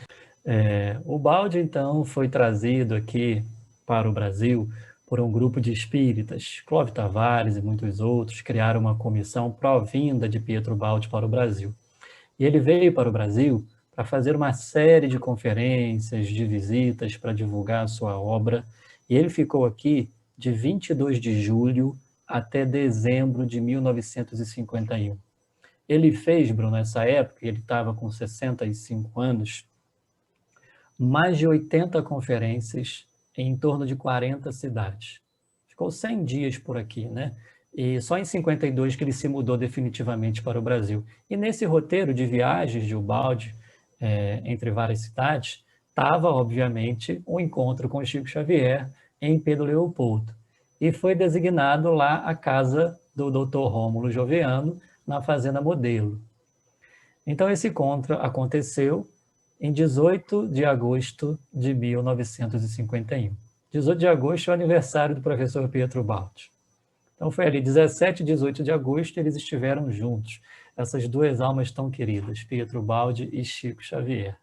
O Ubaldi, então, foi trazido aqui para o Brasil por um grupo de espíritas. Clóvis Tavares e muitos outros criaram uma comissão provinda de Pietro Ubaldi para o Brasil. E ele veio para o Brasil para fazer uma série de conferências, de visitas, para divulgar a sua obra. E ele ficou aqui de 22 de julho até dezembro de 1951. Ele fez, Bruno, nessa época, ele estava com 65 anos, mais de 80 conferências em torno de 40 cidades. Ficou 100 dias por aqui, né? E só em 52 que ele se mudou definitivamente para o Brasil. E nesse roteiro de viagens de Ubaldi, entre várias cidades, estava, obviamente, um encontro com Chico Xavier em Pedro Leopoldo. E foi designado lá a casa do Dr. Rômulo Joviano, na Fazenda Modelo. Então, esse encontro aconteceu em 18 de agosto de 1951. 18 de agosto é o aniversário do professor Pietro Ubaldi. Então, foi ali, 17 e 18 de agosto, eles estiveram juntos. Essas duas almas tão queridas, Pietro Ubaldi e Chico Xavier.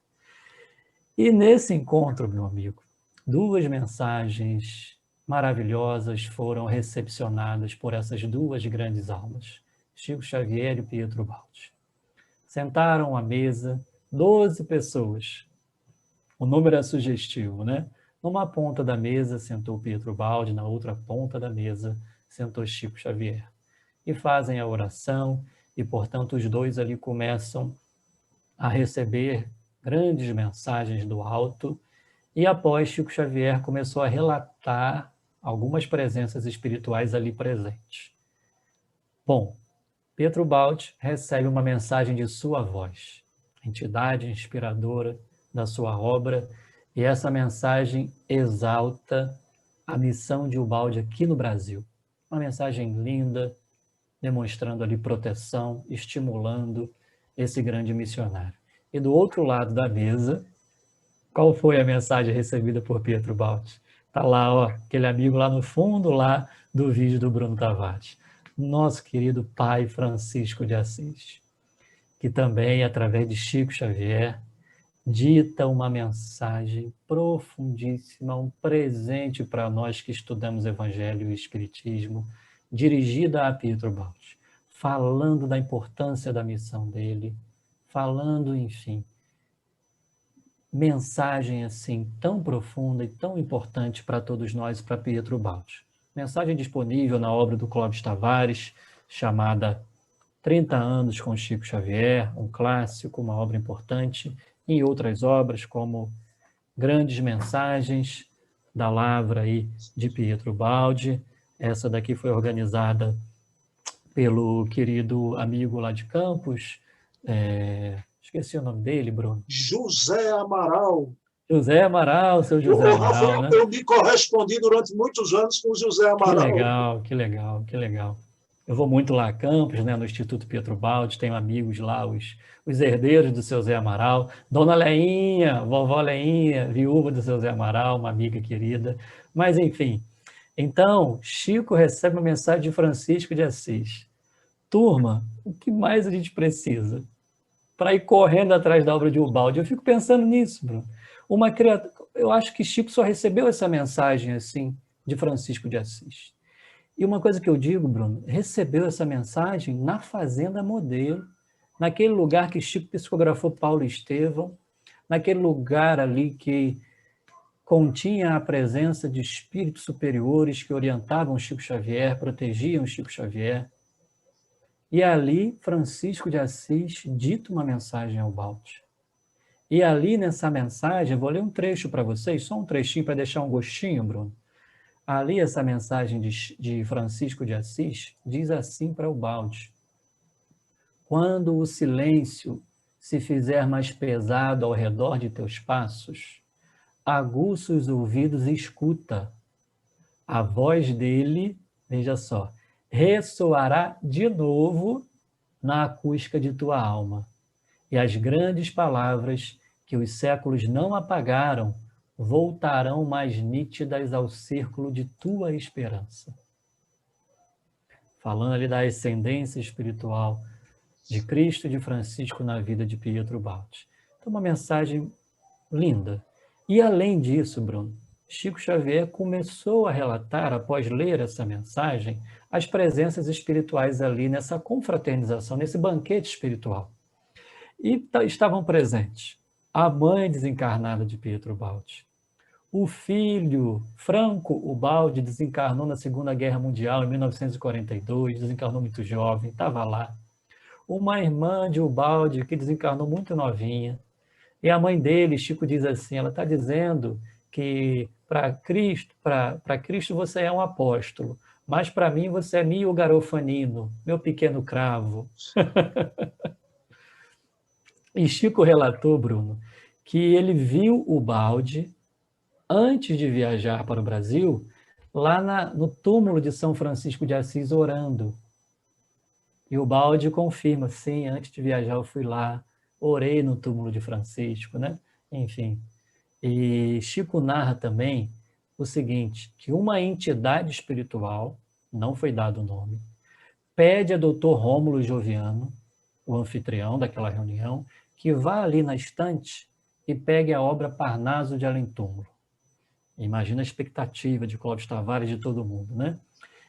E nesse encontro, meu amigo, duas mensagens maravilhosas foram recepcionadas por essas duas grandes almas, Chico Xavier e Pietro Ubaldi. Sentaram à mesa 12 pessoas. O número é sugestivo, né? Numa ponta da mesa sentou Pietro Ubaldi, na outra ponta da mesa sentou Chico Xavier. E fazem a oração, e, portanto, os dois ali começam a receber grandes mensagens do alto, e após Chico Xavier começou a relatar algumas presenças espirituais ali presentes. Bom, Pietro Ubaldi recebe uma mensagem de sua voz, entidade inspiradora da sua obra, e essa mensagem exalta a missão de Ubaldi aqui no Brasil. Uma mensagem linda, demonstrando ali proteção, estimulando esse grande missionário. E do outro lado da mesa, qual foi a mensagem recebida por Pietro Ubaldi? Está lá, ó, aquele amigo lá no fundo lá do vídeo do Bruno Tavares. Nosso querido pai Francisco de Assis, que também, através de Chico Xavier, dita uma mensagem profundíssima, um presente para nós que estudamos Evangelho e Espiritismo, dirigida a Pietro Ubaldi, falando da importância da missão dele, falando, enfim, mensagem assim tão profunda e tão importante para todos nós, para Pietro Ubaldi. Mensagem disponível na obra do Clóvis Tavares, chamada 30 anos com Chico Xavier, um clássico, uma obra importante, e outras obras como Grandes Mensagens da Lavra aí de Pietro Ubaldi. Essa daqui foi organizada pelo querido amigo lá de Campos, esqueci o nome dele, Bruno. José Amaral. José Amaral, seu José Amaral, né? Eu me correspondi durante muitos anos com o José Amaral. Que legal, que legal, que legal. Eu vou muito lá a Campos, né, no Instituto Pietro Ubaldi, tenho amigos lá, os herdeiros do seu Zé Amaral, Dona Leinha, vovó Leinha, viúva do seu Zé Amaral, uma amiga querida. Mas, enfim, então, Chico recebe uma mensagem de Francisco de Assis. Turma, o que mais a gente precisa para ir correndo atrás da obra de Ubaldi? Eu fico pensando nisso, Bruno. Eu acho que Chico só recebeu essa mensagem assim de Francisco de Assis. E uma coisa que eu digo, Bruno, recebeu essa mensagem na Fazenda Modelo, naquele lugar que Chico psicografou Paulo Estevão, naquele lugar ali que continha a presença de espíritos superiores que orientavam Chico Xavier, protegiam Chico Xavier. E ali, Francisco de Assis dita uma mensagem ao Ubaldi. E ali nessa mensagem, eu vou ler um trecho para vocês, só um trechinho para deixar um gostinho, Bruno. Ali essa mensagem de Francisco de Assis diz assim para Ubaldi: quando o silêncio se fizer mais pesado ao redor de teus passos, aguça os ouvidos e escuta. A voz dele, veja só, ressoará de novo na acústica de tua alma. E as grandes palavras que os séculos não apagaram voltarão mais nítidas ao círculo de tua esperança. Falando ali da ascendência espiritual de Cristo e de Francisco na vida de Pietro Baldi. Então, uma mensagem linda. E além disso, Bruno, Chico Xavier começou a relatar, após ler essa mensagem, as presenças espirituais ali nessa confraternização, nesse banquete espiritual. E estavam presentes a mãe desencarnada de Pietro Baldi, o filho Franco Ubaldi desencarnou na Segunda Guerra Mundial em 1942, desencarnou muito jovem, estava lá. Uma irmã de Ubaldi que desencarnou muito novinha. E a mãe dele, Chico diz assim, ela está dizendo que para Cristo você é um apóstolo, mas para mim você é mio garofanino, meu pequeno cravo. E Chico relatou, Bruno, que ele viu Ubaldi antes de viajar para o Brasil, lá no túmulo de São Francisco de Assis orando. E o Baldi confirma, sim, antes de viajar eu fui lá, orei no túmulo de Francisco, né? Enfim. E Chico narra também o seguinte, que uma entidade espiritual, não foi dado o nome, pede a doutor Rômulo Joviano, o anfitrião daquela reunião, que vá ali na estante e pegue a obra Parnaso de Além Túmulo. Imagina a expectativa de Clóvis Tavares de todo mundo, né?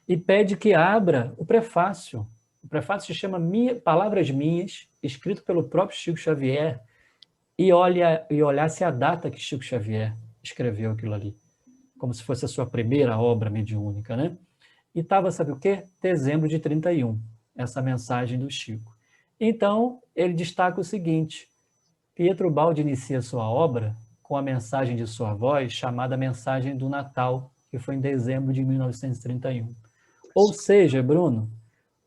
E pede que abra o prefácio. O prefácio se chama Palavras Minhas, escrito pelo próprio Chico Xavier, e olhasse a data que Chico Xavier escreveu aquilo ali, como se fosse a sua primeira obra mediúnica, né? E estava, sabe o quê? Dezembro de 31, essa mensagem do Chico. Então, ele destaca o seguinte, Pietro Baldi inicia sua obra com a mensagem de sua voz, chamada Mensagem do Natal, que foi em dezembro de 1931. Ou seja, Bruno,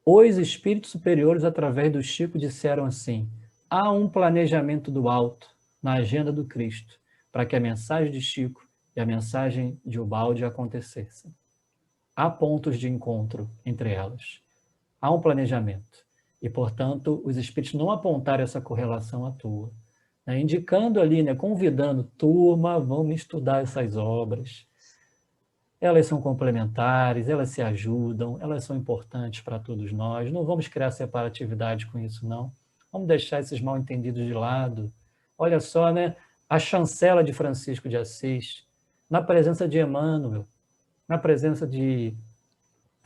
os espíritos superiores, através do Chico, disseram assim, há um planejamento do alto na agenda do Cristo, para que a mensagem de Chico e a mensagem de Ubaldi acontecessem. Há pontos de encontro entre elas. Há um planejamento. E, portanto, os espíritos não apontaram essa correlação à toa. Indicando ali, convidando, turma, vamos estudar essas obras. Elas são complementares, elas se ajudam, elas são importantes para todos nós. Não vamos criar separatividade com isso, não. Vamos deixar esses mal-entendidos de lado. Olha só, a chancela de Francisco de Assis, na presença de Emmanuel, na presença de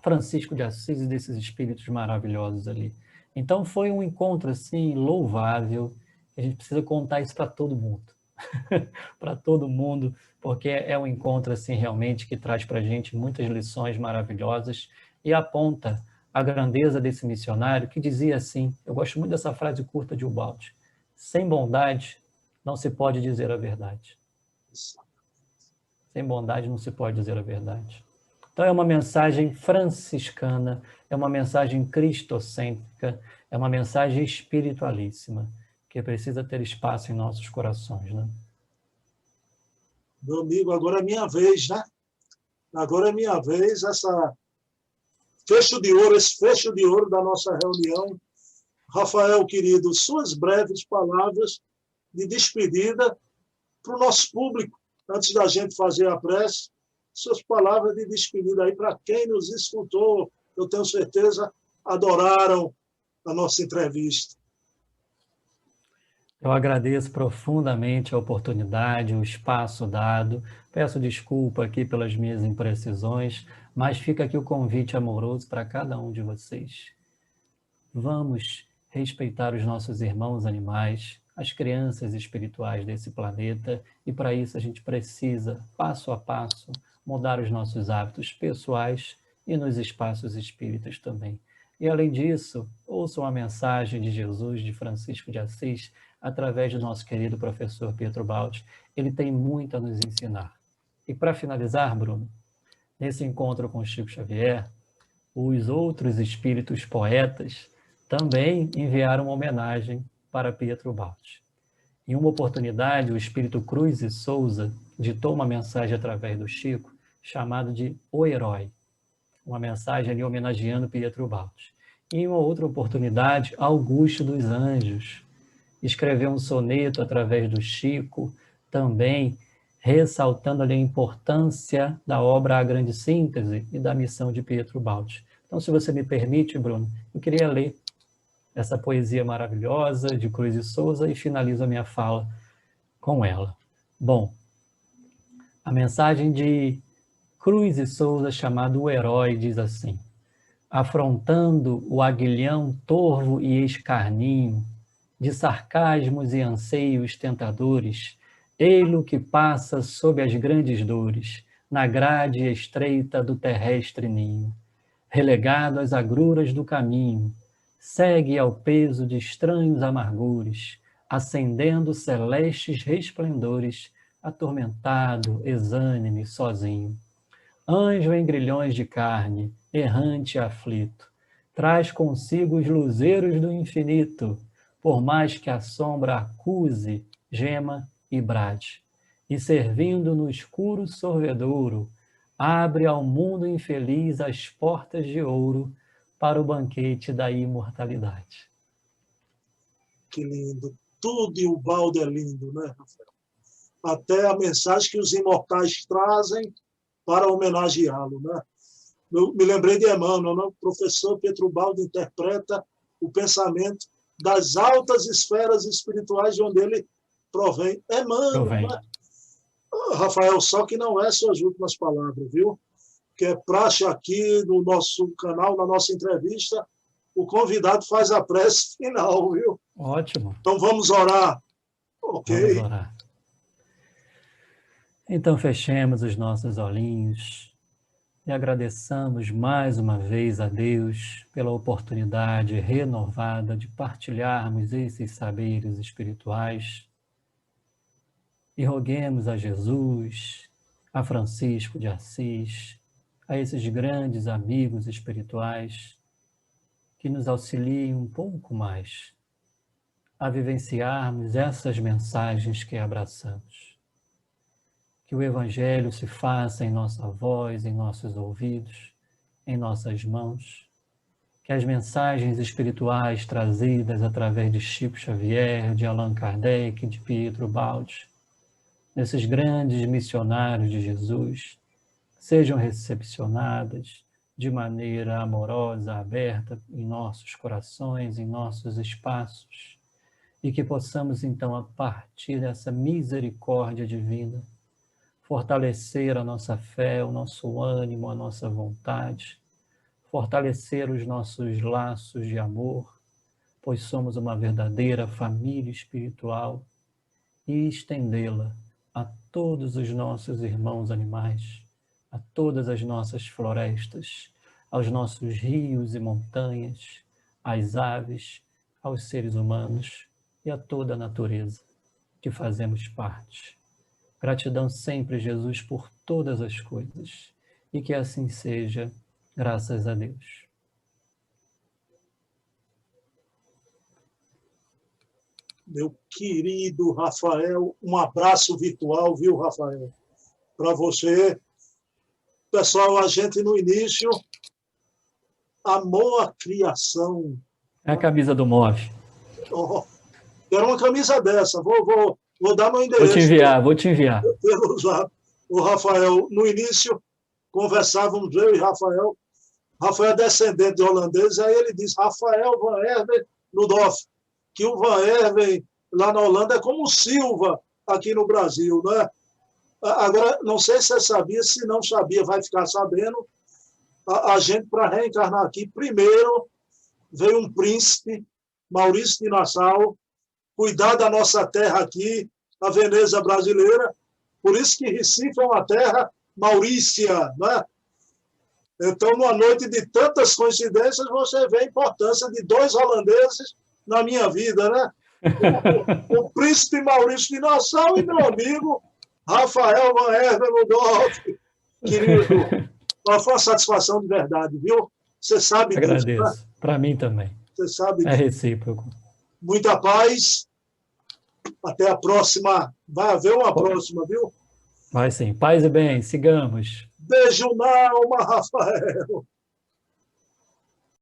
Francisco de Assis e desses espíritos maravilhosos ali. Então, foi um encontro, assim, louvável. A gente precisa contar isso para todo mundo. Para todo mundo, porque é um encontro, assim, realmente que traz para a gente muitas lições maravilhosas e aponta a grandeza desse missionário que dizia assim, eu gosto muito dessa frase curta de Ubaldi, sem bondade não se pode dizer a verdade. Sem bondade não se pode dizer a verdade. Então é uma mensagem franciscana, é uma mensagem cristocêntrica, é uma mensagem espiritualíssima, que precisa ter espaço em nossos corações, né? Meu amigo, agora é minha vez, né? Agora é minha vez, esse fecho de ouro da nossa reunião. Rafael, querido, suas breves palavras de despedida para o nosso público, antes da gente fazer a prece, suas palavras de despedida aí para quem nos escutou, eu tenho certeza, adoraram a nossa entrevista. Eu agradeço profundamente a oportunidade, o espaço dado. Peço desculpa aqui pelas minhas imprecisões, mas fica aqui o convite amoroso para cada um de vocês. Vamos respeitar os nossos irmãos animais, as crianças espirituais desse planeta, e para isso a gente precisa, passo a passo, mudar os nossos hábitos pessoais e nos espaços espíritas também. E além disso, ouçam a mensagem de Jesus, de Francisco de Assis, através do nosso querido professor Pietro Baldi. Ele tem muito a nos ensinar. E para finalizar, Bruno, nesse encontro com Chico Xavier, os outros espíritos poetas também enviaram uma homenagem para Pietro Baldi. Em uma oportunidade, o espírito Cruz e Souza ditou uma mensagem através do Chico, chamado de O Herói, uma mensagem ali homenageando Pietro Baldi. E em uma outra oportunidade, Augusto dos Anjos escreveu um soneto através do Chico, também ressaltando ali a importância da obra A Grande Síntese e da missão de Pietro Baldi. Então, se você me permite, Bruno, eu queria ler essa poesia maravilhosa de Cruz e Souza e finalizo a minha fala com ela. Bom, a mensagem de Cruz e Souza, chamado O Herói, diz assim: afrontando o aguilhão torvo e escarninho, de sarcasmos e anseios tentadores, ei-lo que passa sob as grandes dores, na grade estreita do terrestre ninho, relegado às agruras do caminho, segue ao peso de estranhos amargores, acendendo celestes resplendores, atormentado, exânime, sozinho. Anjo em grilhões de carne, errante e aflito, traz consigo os luzeiros do infinito, por mais que a sombra acuse, gema e brade, e servindo no escuro sorvedouro, abre ao mundo infeliz as portas de ouro para o banquete da imortalidade. Que lindo. Tudo e o balde é lindo, né, Rafael? Até a mensagem que os imortais trazem para homenageá-lo, né? Eu me lembrei de Emmanuel, né? O professor Pietro Baldi interpreta o pensamento das altas esferas espirituais de onde ele provém. Emmanuel, né? Rafael, só que não é suas últimas palavras, viu? Que é praxe aqui no nosso canal, na nossa entrevista, o convidado faz a prece final, viu? Ótimo. Então vamos orar. Ok. Vamos orar. Então fechemos os nossos olhinhos e agradeçamos mais uma vez a Deus pela oportunidade renovada de partilharmos esses saberes espirituais e roguemos a Jesus, a Francisco de Assis, a esses grandes amigos espirituais que nos auxiliem um pouco mais a vivenciarmos essas mensagens que abraçamos. Que o Evangelho se faça em nossa voz, em nossos ouvidos, em nossas mãos. Que as mensagens espirituais trazidas através de Chico Xavier, de Allan Kardec, de Pietro Baldi, desses grandes missionários de Jesus, sejam recepcionadas de maneira amorosa, aberta em nossos corações, em nossos espaços, e que possamos, então, a partir dessa misericórdia divina, fortalecer a nossa fé, o nosso ânimo, a nossa vontade, fortalecer os nossos laços de amor, pois somos uma verdadeira família espiritual, e estendê-la a todos os nossos irmãos animais, a todas as nossas florestas, aos nossos rios e montanhas, às aves, aos seres humanos e a toda a natureza que fazemos parte. Gratidão sempre, Jesus, por todas as coisas, e que assim seja, graças a Deus. Meu querido Rafael, um abraço virtual, viu, Rafael? Para você. Pessoal, a gente no início amou a criação. É a camisa do MOVE. Oh, quero uma camisa dessa. Vou dar meu endereço. Vou te enviar. Pelo zap. O Rafael, no início, conversávamos, eu e Rafael. Rafael é descendente de holandês, aí ele diz Rafael Van Herven Ludolf, que o Van Herven lá na Holanda é como o Silva aqui no Brasil, né? Agora, não sei se você sabia, se não sabia, vai ficar sabendo. A gente, para reencarnar aqui, primeiro veio um príncipe, Maurício de Nassau, cuidar da nossa terra aqui, a Veneza brasileira. Por isso que Recife é uma terra maurícia, né? Então, numa noite de tantas coincidências, você vê a importância de dois holandeses na minha vida, né? o príncipe Maurício de Nassau e meu amigo Rafael Van Herven Rudolph, querido. Foi uma satisfação de verdade, viu? Você sabe disso. Agradeço. Para mim também. Você sabe É recíproco. Muita paz. Até a próxima. Vai haver uma próxima, viu? Vai sim. Paz e bem. Sigamos. Beijo na alma, Rafael.